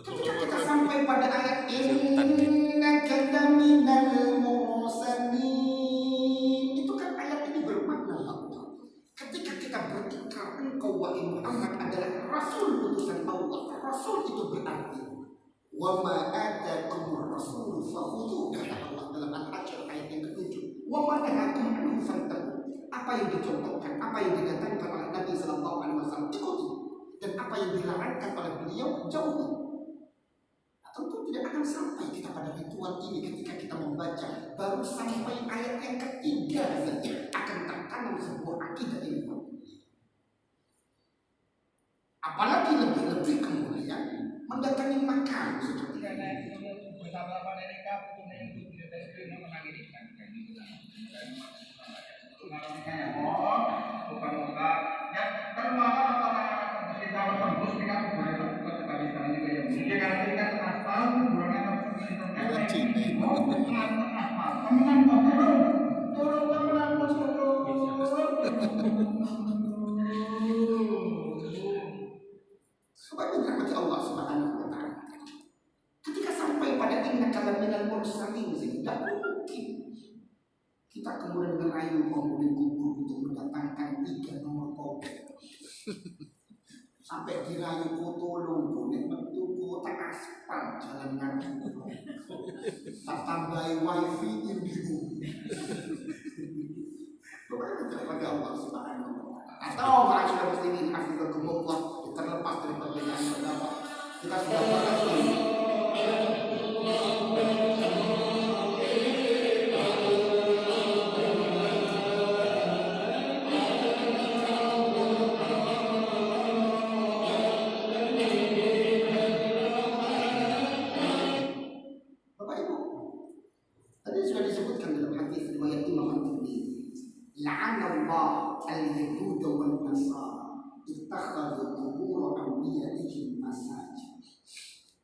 Kita sampai pada ayat innaka laminal mursalin. Itu kan ayat ini bermakna Allah. Ketika kita berikrar engkau wahai Muhammad adalah rasul utusan Allah. Rasul itu berarti wa ma atakumur rasul fakhudhu, kata Allah dalam Al-Hasyr ayat yang ke-7. Wa ma nahakum anhu fantahu. Apa yang dicontohkan, apa yang didatangkan oleh Nabi sallallahu alaihi wasallam ikuti, dan apa yang dilarangkan oleh beliau jauhi. Tentu tidak akan sampai kita pada ritual ini ketika kita membaca baru sampai ayat yang ketiga saja akan tertanam sebuah akidah ilmu. Apalagi lebih kemudian mendatangi makan seperti ini. Supaya dirahmati Allah Subhanahu wa Ta'ala. Ketika sampai pada innaka laminal mursalin, tidak mungkin kita kemudian merayu penghuni kubur untuk mendatangkan 3 nomor topeng. Sampai dirayu potolong kuning mentuku tak aspal jalan kaki. Tak tambahi wifi indigo. Pokoknya terhadap Allah Subhanahu wa Ta'ala. Atau masyarakat muslimin hafizakumullah, terlepas dari perbedaan pendapat, kita sudah bahas ini. Bapak Ibu, tadi sudah disebutkan dalam hadis riwayat Imam At-Tirmidzi, la'anallahu al-yahud wal nasara ittakhadhu qubur anbiya'ihim masajid.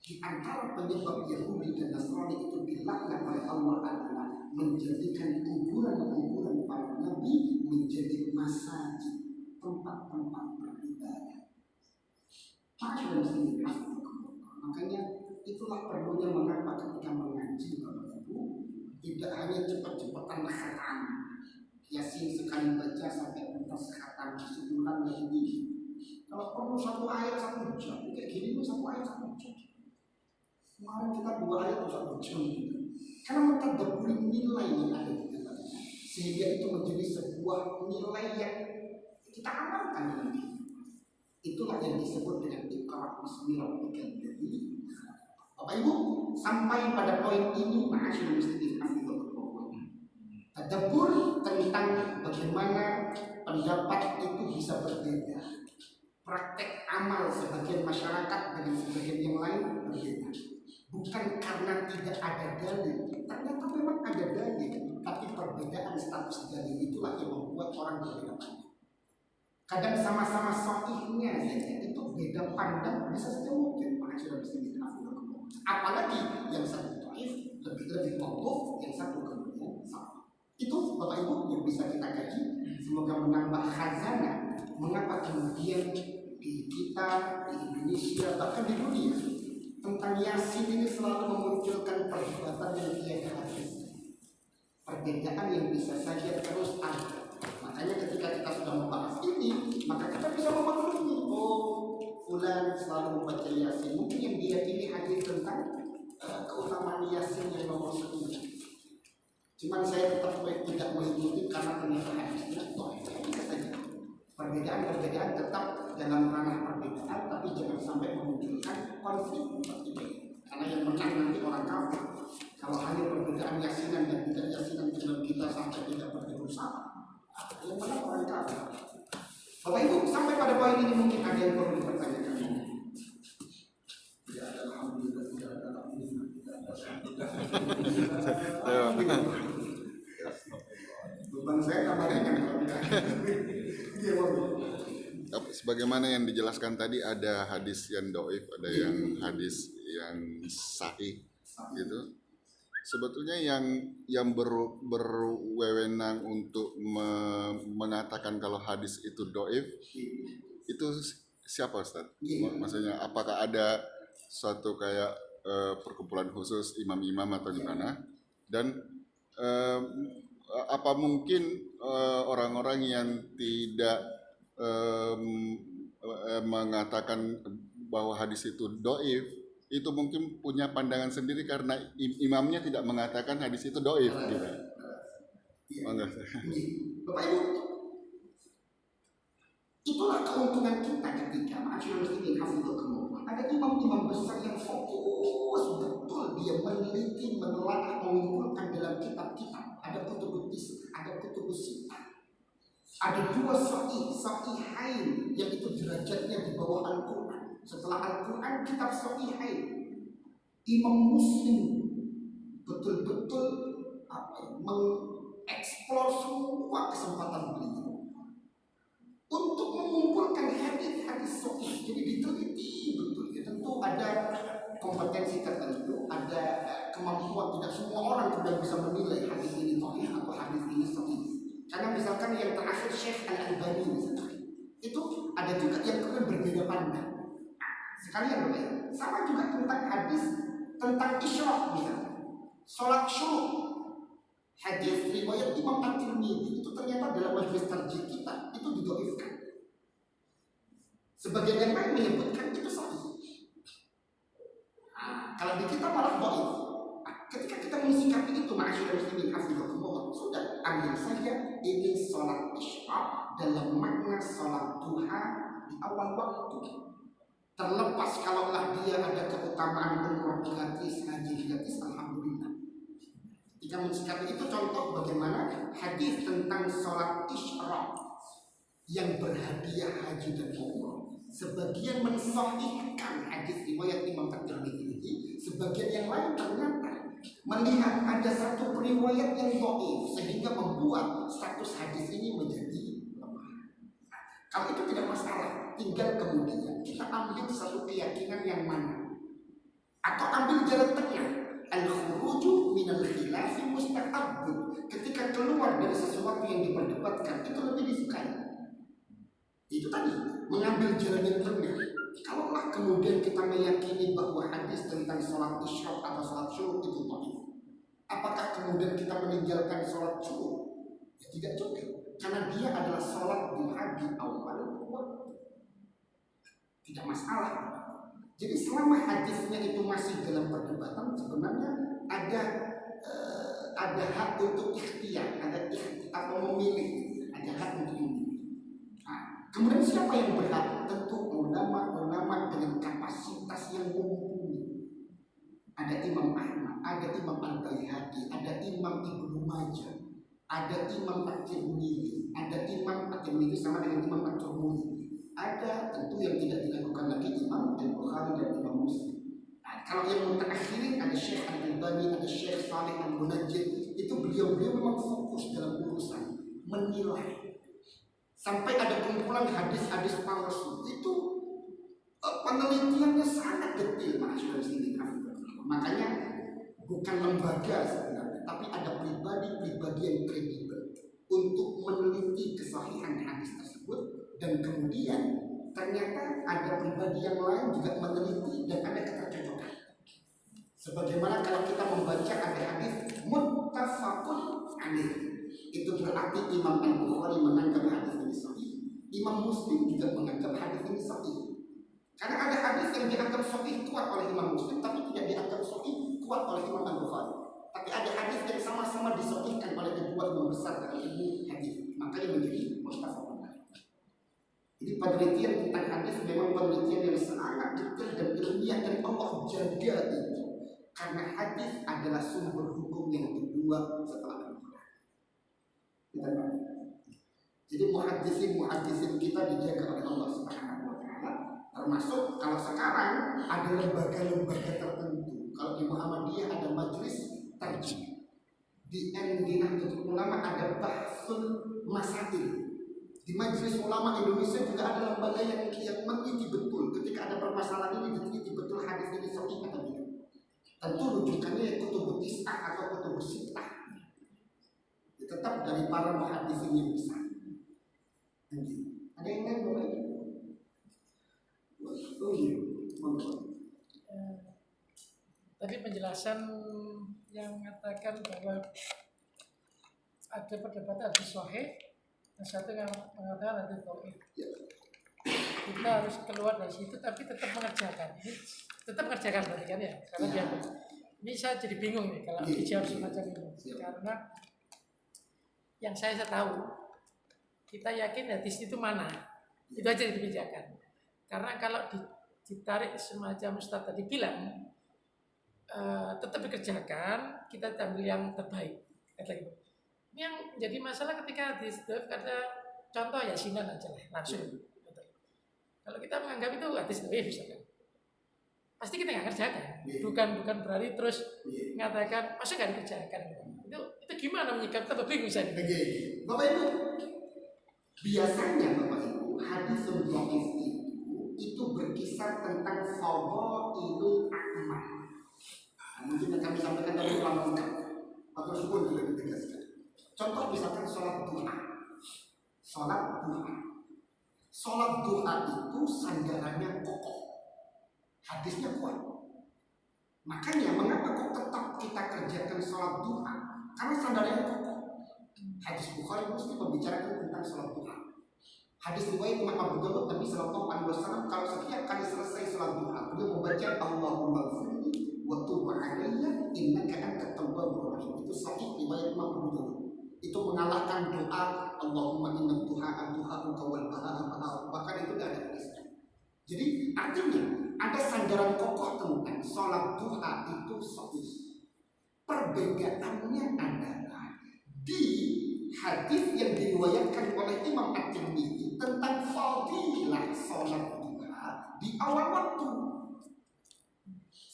Di antara penyebab Yahudi dan Nasrani itu dilaknat oleh Allah adalah menjadikan kuburan-kuburan para nabi menjadi masjid, tempat-tempat beribadah. Makanya itulah perlunya mengapa ketika mengaji Bapak Ibu tidak hanya cepat-cepatan khatam Yasin sekali baca sampai tuntas khatam kesimpulannya ini. Kalau perlu 1 ayat 1 jam, kayak gini tuh 1 ayat 1 jam. Kemarin kita 2 ayat 1 jam gitu. Karena mentadabburi nilai yang ada di dalamnya, sehingga itu menjadi sebuah nilai yang kita amalkan dalam hidup. Itulah yang disebut dengan iqra' bismi rabbikal ladzi. Bapak Ibu, sampai pada poin ini ma'asyiral muslimin hafizahullah. Tadabbur tentang bagaimana pendapat itu bisa berbeda. Praktek amal sebagian masyarakat dengan sebagian yang lain berbeda. Bukan karena tidak ada dalil, ternyata memang ada dalil, tapi perbedaan status dalil itulah yang membuat orang berbeda pandang. Kadang sama-sama sahihnya itu beda pandang, bisa saja mungkin ma'asyiral muslimin hafizahullah. Apalagi yang satu dhaif, lebih mauquf, yang satu kemudian sahih. Itu Bapak Ibu yang bisa kita kaji, semoga menambah khazanah mengapa kemudian di kita, di Indonesia, bahkan di dunia tentang Yasin ini selalu memunculkan perdebatan yang tiada habis, perbedaan yang bisa saja terus ada. Makanya ketika kita sudah membahas ini, maka kita bisa memaklumi, oh fulan selalu membaca Yasin, mungkin yang dia pilih hadis tentang keutamaan Yasin yang nomor 1. Cuman saya tetap tidak mengikuti karena ternyata hadisnya perbedaan tetap dalam ranah perbedaan, tapi jangan sampai memunculkan konflik ide. Karena yang menang nanti orang kafir. Kalau hanya perbedaan yasinan dan tidak yasinan dalam kita sampai tidak bertemu sama, yang menang orang kafir. Bapak Ibu, sampai pada poin ini mungkin ada yang perlu dipertanyakan. Tidak ada alhamdulillah, tidak ada alhamdulillah, tidak ada. Beban saya tambah ringan kalau tidak. Iya, Sebagaimana yang dijelaskan tadi, ada hadis yang doif, ada yang hadis yang sahih, gitu. Sebetulnya yang berwenang untuk mengatakan kalau hadis itu doif itu siapa, Ustaz? Maksudnya apakah ada suatu kayak perkumpulan khusus imam-imam atau gimana? Dan apa mungkin orang-orang yang tidak mengatakan bahwa hadis itu doif itu mungkin punya pandangan sendiri karena imamnya tidak mengatakan hadis itu doif gitu. Bapak Ibu, itulah keuntungan kita ketika masyarakat muslimin hafizahumullah. Ada imam-imam besar yang fokus betul, dia meneliti, menelaah, mengumpulkan dalam kitab-kitab. Ada kutubus, ada kutubus sitah. Ada dua sahihain yang itu derajatnya di bawah Al-Quran. Setelah Al-Quran, kitab sahihain. Imam Muslim betul-betul mengeksplor semua kesempatan beliau untuk mengumpulkan hadis-hadis sahih. Jadi diteliti betul. Ya, tentu ada kompetensi tertentu, ada kemampuan. Tidak semua orang sudah bisa menilai hadis ini sahih atau hadis ini sahih. Karena misalkan yang terakhir Syekh Al-Albani misalkan, itu ada juga yang kemudian berbeda pandang. Sekalian Bapak, sama juga tentang hadis tentang isyraq misalkan, sholat syuruk, hadis riwayat Imam At-Tirmidzi itu ternyata dalam majelis tarjih kita itu didoifkan. Sebagian yang lain menyebutkan itu sahih. Kalau di kita malah doif. Ketika kita mensikapi itu masyarakat muslimin hafizahumullah, sudah ambil saja ini sholat isyraq dalam makna sholat duha di awal waktu. Terlepas kalaulah dia ada keutamaan umroh gratis, haji gratis, alhamdulillah. Jika mensikapi itu contoh bagaimana hadis tentang sholat isyraq yang berhadiah haji dan umroh. Sebagian mensahihkan hadis riwayat Imam At-Tirmidzi ini, sebagian yang lain ternyata melihat ada satu riwayat yang dhaif sehingga membuat status hadis ini menjadi lemah. Kalau itu tidak masalah, tinggal kemudian kita ambil satu keyakinan yang mana, atau ambil jalan tengah. Al-khuruju minal khilafi mustahabbun. Ketika keluar dari sesuatu yang diperdebatkan itu lebih disukai. Itu tadi, mengambil jalan yang tengah. Kalaulah kemudian kita meyakini bahwa hadis tentang sholat isyraq atau sholat syuruk itu dhaif, apakah kemudian kita meninggalkan sholat syuruk? Ya tidak juga, karena dia adalah sholat duha di awal waktu. Tidak masalah. Jadi selama hadisnya itu masih dalam perdebatan, sebenarnya ada hak untuk ikhtiar, ada atau memilih, ada hak untuk memilih. Kemudian siapa yang berhak? Tentu ulama-ulama dengan kapasitas yang mumpuni. Ada Imam Ahmad, ada Imam Al-Baihaqi, ada Imam Ibnu Majah, ada Imam At-Tirmidzi, ada Imam At-Tirmidzi sama dengan Imam At-Tirmidzi. Ada tentu yang tidak dilakukan lagi Imam Al-Bukhari dan Imam Muslim. Kalau yang mutaakhirin ada Syekh Al-Albani, ada Syekh Saleh Al-Munajjid, itu beliau memang fokus dalam urusan menilai. Sampai ada kumpulan hadis-hadis palsu itu penelitiannya sangat detail, makanya bukan lembaga sebenarnya, tapi ada pribadi-pribadi yang kredibel untuk meneliti kesahihan hadis tersebut, dan kemudian ternyata ada pribadi yang lain juga meneliti dan ada ketercocokan. Sebagaimana kalau kita membaca ada hadis muttafaqun alaih, itu berarti Imam Al-Bukhari menganggap hadis ini sahih, Imam Muslim juga menganggap hadis ini sahih. Karena ada hadis yang dianggap sahih kuat oleh Imam Muslim, tapi tidak dianggap sahih kuat oleh Imam Al-Bukhari. Tapi ada hadis yang sama-sama disahihkan oleh kedua imam besar dalam ilmu hadis, makanya menjadi muttafaqun alaih. Jadi penelitian tentang hadis memang penelitian yang sangat detail dan ilmiah, dan Allah jaga itu karena hadis adalah sumber hukum yang kedua setelah Al-Quran. Jadi muhaddisin kita dijaga oleh Allah Subhanahu wa taala. Termasuk kalau sekarang ada lembaga-lembaga tertentu. Kalau di Muhammadiyah ada majelis tarjih. Di Nahdlatul Ulama ada bahsul masail. Di Majelis Ulama Indonesia juga ada lembaga yang meneliti betul ketika ada permasalahan ini, diteliti betul hadis ini sahih atau tidak. Tentu rujukannya kutubut tis'ah atau kutubut sittah. Tetap dari para muhaddisin yang besar. Ada yang lain Bapak Ibu? Oh iya, tadi penjelasan yang mengatakan bahwa ada perdebatan hadis sahih, yang satu yang mengatakan hadis dhaif. Kita harus keluar dari situ, tapi tetap mengerjakan. Ini tetap mengerjakan berarti kan ya? Karena dia ini saya jadi bingung nih kalau dijawab semacam ini. Karena yang saya tahu, kita yakin hadis itu mana, itu aja dikerjakan. Karena kalau ditarik semacam Ustaz tadi bilang, tetap dikerjakan, kita ambil yang terbaik. Kata gitu. Ini yang jadi masalah ketika hadis dhaif, kata contoh Yasinan aja lah, langsung. Kalau kita menganggap itu hadis dhaif misalkan, pasti kita nggak kerjakan. Bukan berarti terus mengatakan masa nggak dikerjakan. Itu gimana menyikapi, kita bingung saya. Bapak Ibu, biasanya Bapak Ibu hadis dhaif itu berkisar tentang fadhailul a'mal. Mungkin yang kami sampaikan dari ulama lengkap atau syukur juga ditegaskan. Contoh misalkan sholat duha. Sholat duha itu sandarannya kokoh, hadisnya kuat. Makanya mengapa kok tetap kita kerjakan sholat duha? Karena sandarannya kokoh. Hadis Bukhari Muslim membicarakan tentang sholat duha. Hadis riwayat Imam Abu Dawud, Nabi Sallallahu Alaihi Wasallam kalau setiap kali selesai sholat duha beliau membaca Allahumma ghfirli wa tub alayya innaka antat tawwabur rahim. Itu sahih riwayat Imam Abu Dawud. Itu mengalahkan doa Allahumma inna duha wal baha, bahkan itu tidak ada hadisnya. Jadi artinya ada sandaran kokoh tentang sholat duha itu sahih. Perbedaannya adalah di hadis yang diriwayatkan oleh Imam At-Tirmidzi tentang fadilah sholat duha di awal waktu.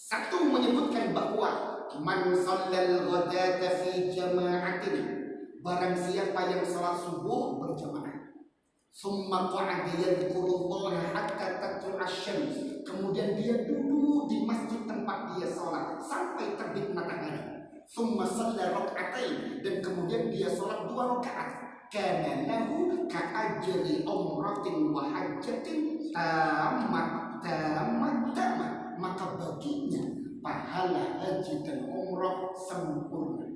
Satu menyebutkan bahwa man shallal ghadata fi jama'atin, barang siapa yang sholat subuh berjamaah, summa qa'ada yadhkurullaha hatta tatlu'a asy-syams, kemudian dia duduk di masjid tempat dia sholat sampai terbit matahari, summa shalla rak'atain, dan kemudian dia sholat 2 rakaat, kana lahu ka'ajri umratin wa hajjatin tamat, maka baginya pahala haji dan umrah sempurna.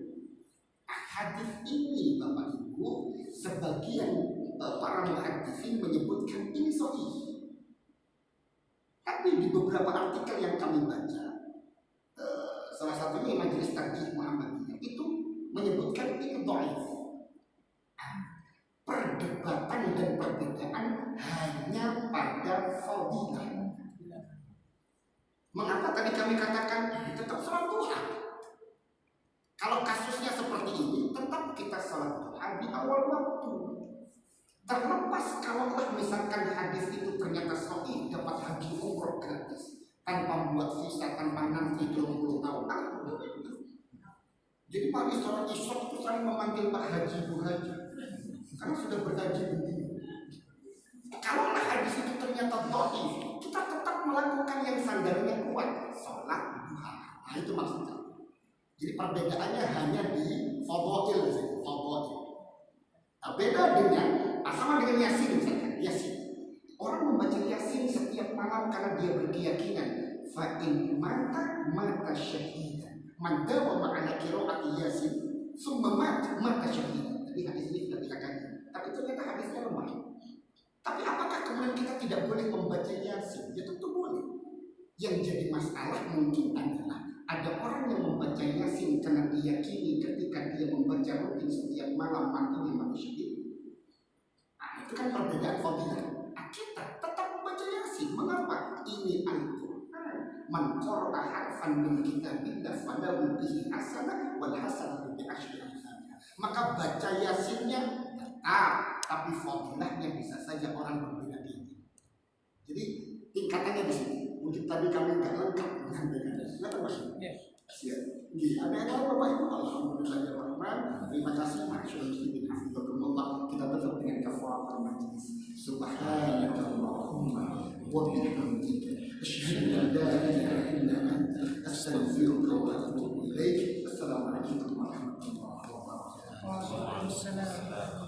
Hadis ini Bapak Ibu, sebagian para muhaddisin menyebutkan ini sahih. Tapi di beberapa artikel yang kami baca, salah satunya Majelis Tarjih Muhammadiyah itu menyebutkan ini dhaif. Perdebatan dan perbedaan hanya pada fadilah. Mengapa tadi kami katakan tetap sholat duha? Kalau kasusnya seperti ini, tetap kita sholat duha di awal waktu. Terlepas kalau misalkan hadis itu ternyata sahih, dapat haji umroh gratis, tanpa buat visa, tanpa nanti 20 tahun. Jadi pagi sholat isya itu saling memanggil Pak Haji, Bu Haji, karena sudah berhaji begini. Kalau hadis itu ternyata dhaif, kita tetap melakukan yang sandarnya kuat, sholat duha. Nah itu maksudnya. Jadi perbedaannya hanya di fadhail. Nah, beda dengan sama dengan Yasin misalkan. Yasin. Orang membaca Yasin setiap malam karena dia berkeyakinan fa in mata syahidan. Man dawama ala qiraati Yasin summa mata syahidan. Jadi hadis ini tidak dikatakan. Tapi ternyata hadisnya lemah. Tapi apakah kemudian kita tidak boleh membaca Yasin? Ya tentu boleh. Yang jadi masalah mungkin adalah ada orang yang membaca Yasin karena diyakini ketika dia membaca rutin setiap malam matinya mati syahid. Nah, itu kan perbedaan fadilah. kita tetap membaca Yasin. Mengapa? Ini Al-Quran. Man qara'a harfan min kitabillah falahu bihi hasanah wal hasanatu bi asyri amsalha. Maka baca Yasinnya tetap, tapi fadilahnya bisa saja orang berbeda-beda. Jadi tingkatannya di sini. Mungkin tadi kami nggak lengkap menyampaikan. Silakan Mas. Ya. Ada Bapak Ibu, alhamdulillahirrahmanirrahim. Terima kasih masyaallah muslimin hafizakumullah. Kita tutup dengan kafaratul majlis. Subhanakallahumma wa bihamdika asyhadu an la ilaha illa anta astaghfiruka wa atubu ilaik. Assalamualaikum warahmatullahi wabarakatuh. Waalaikumsalam.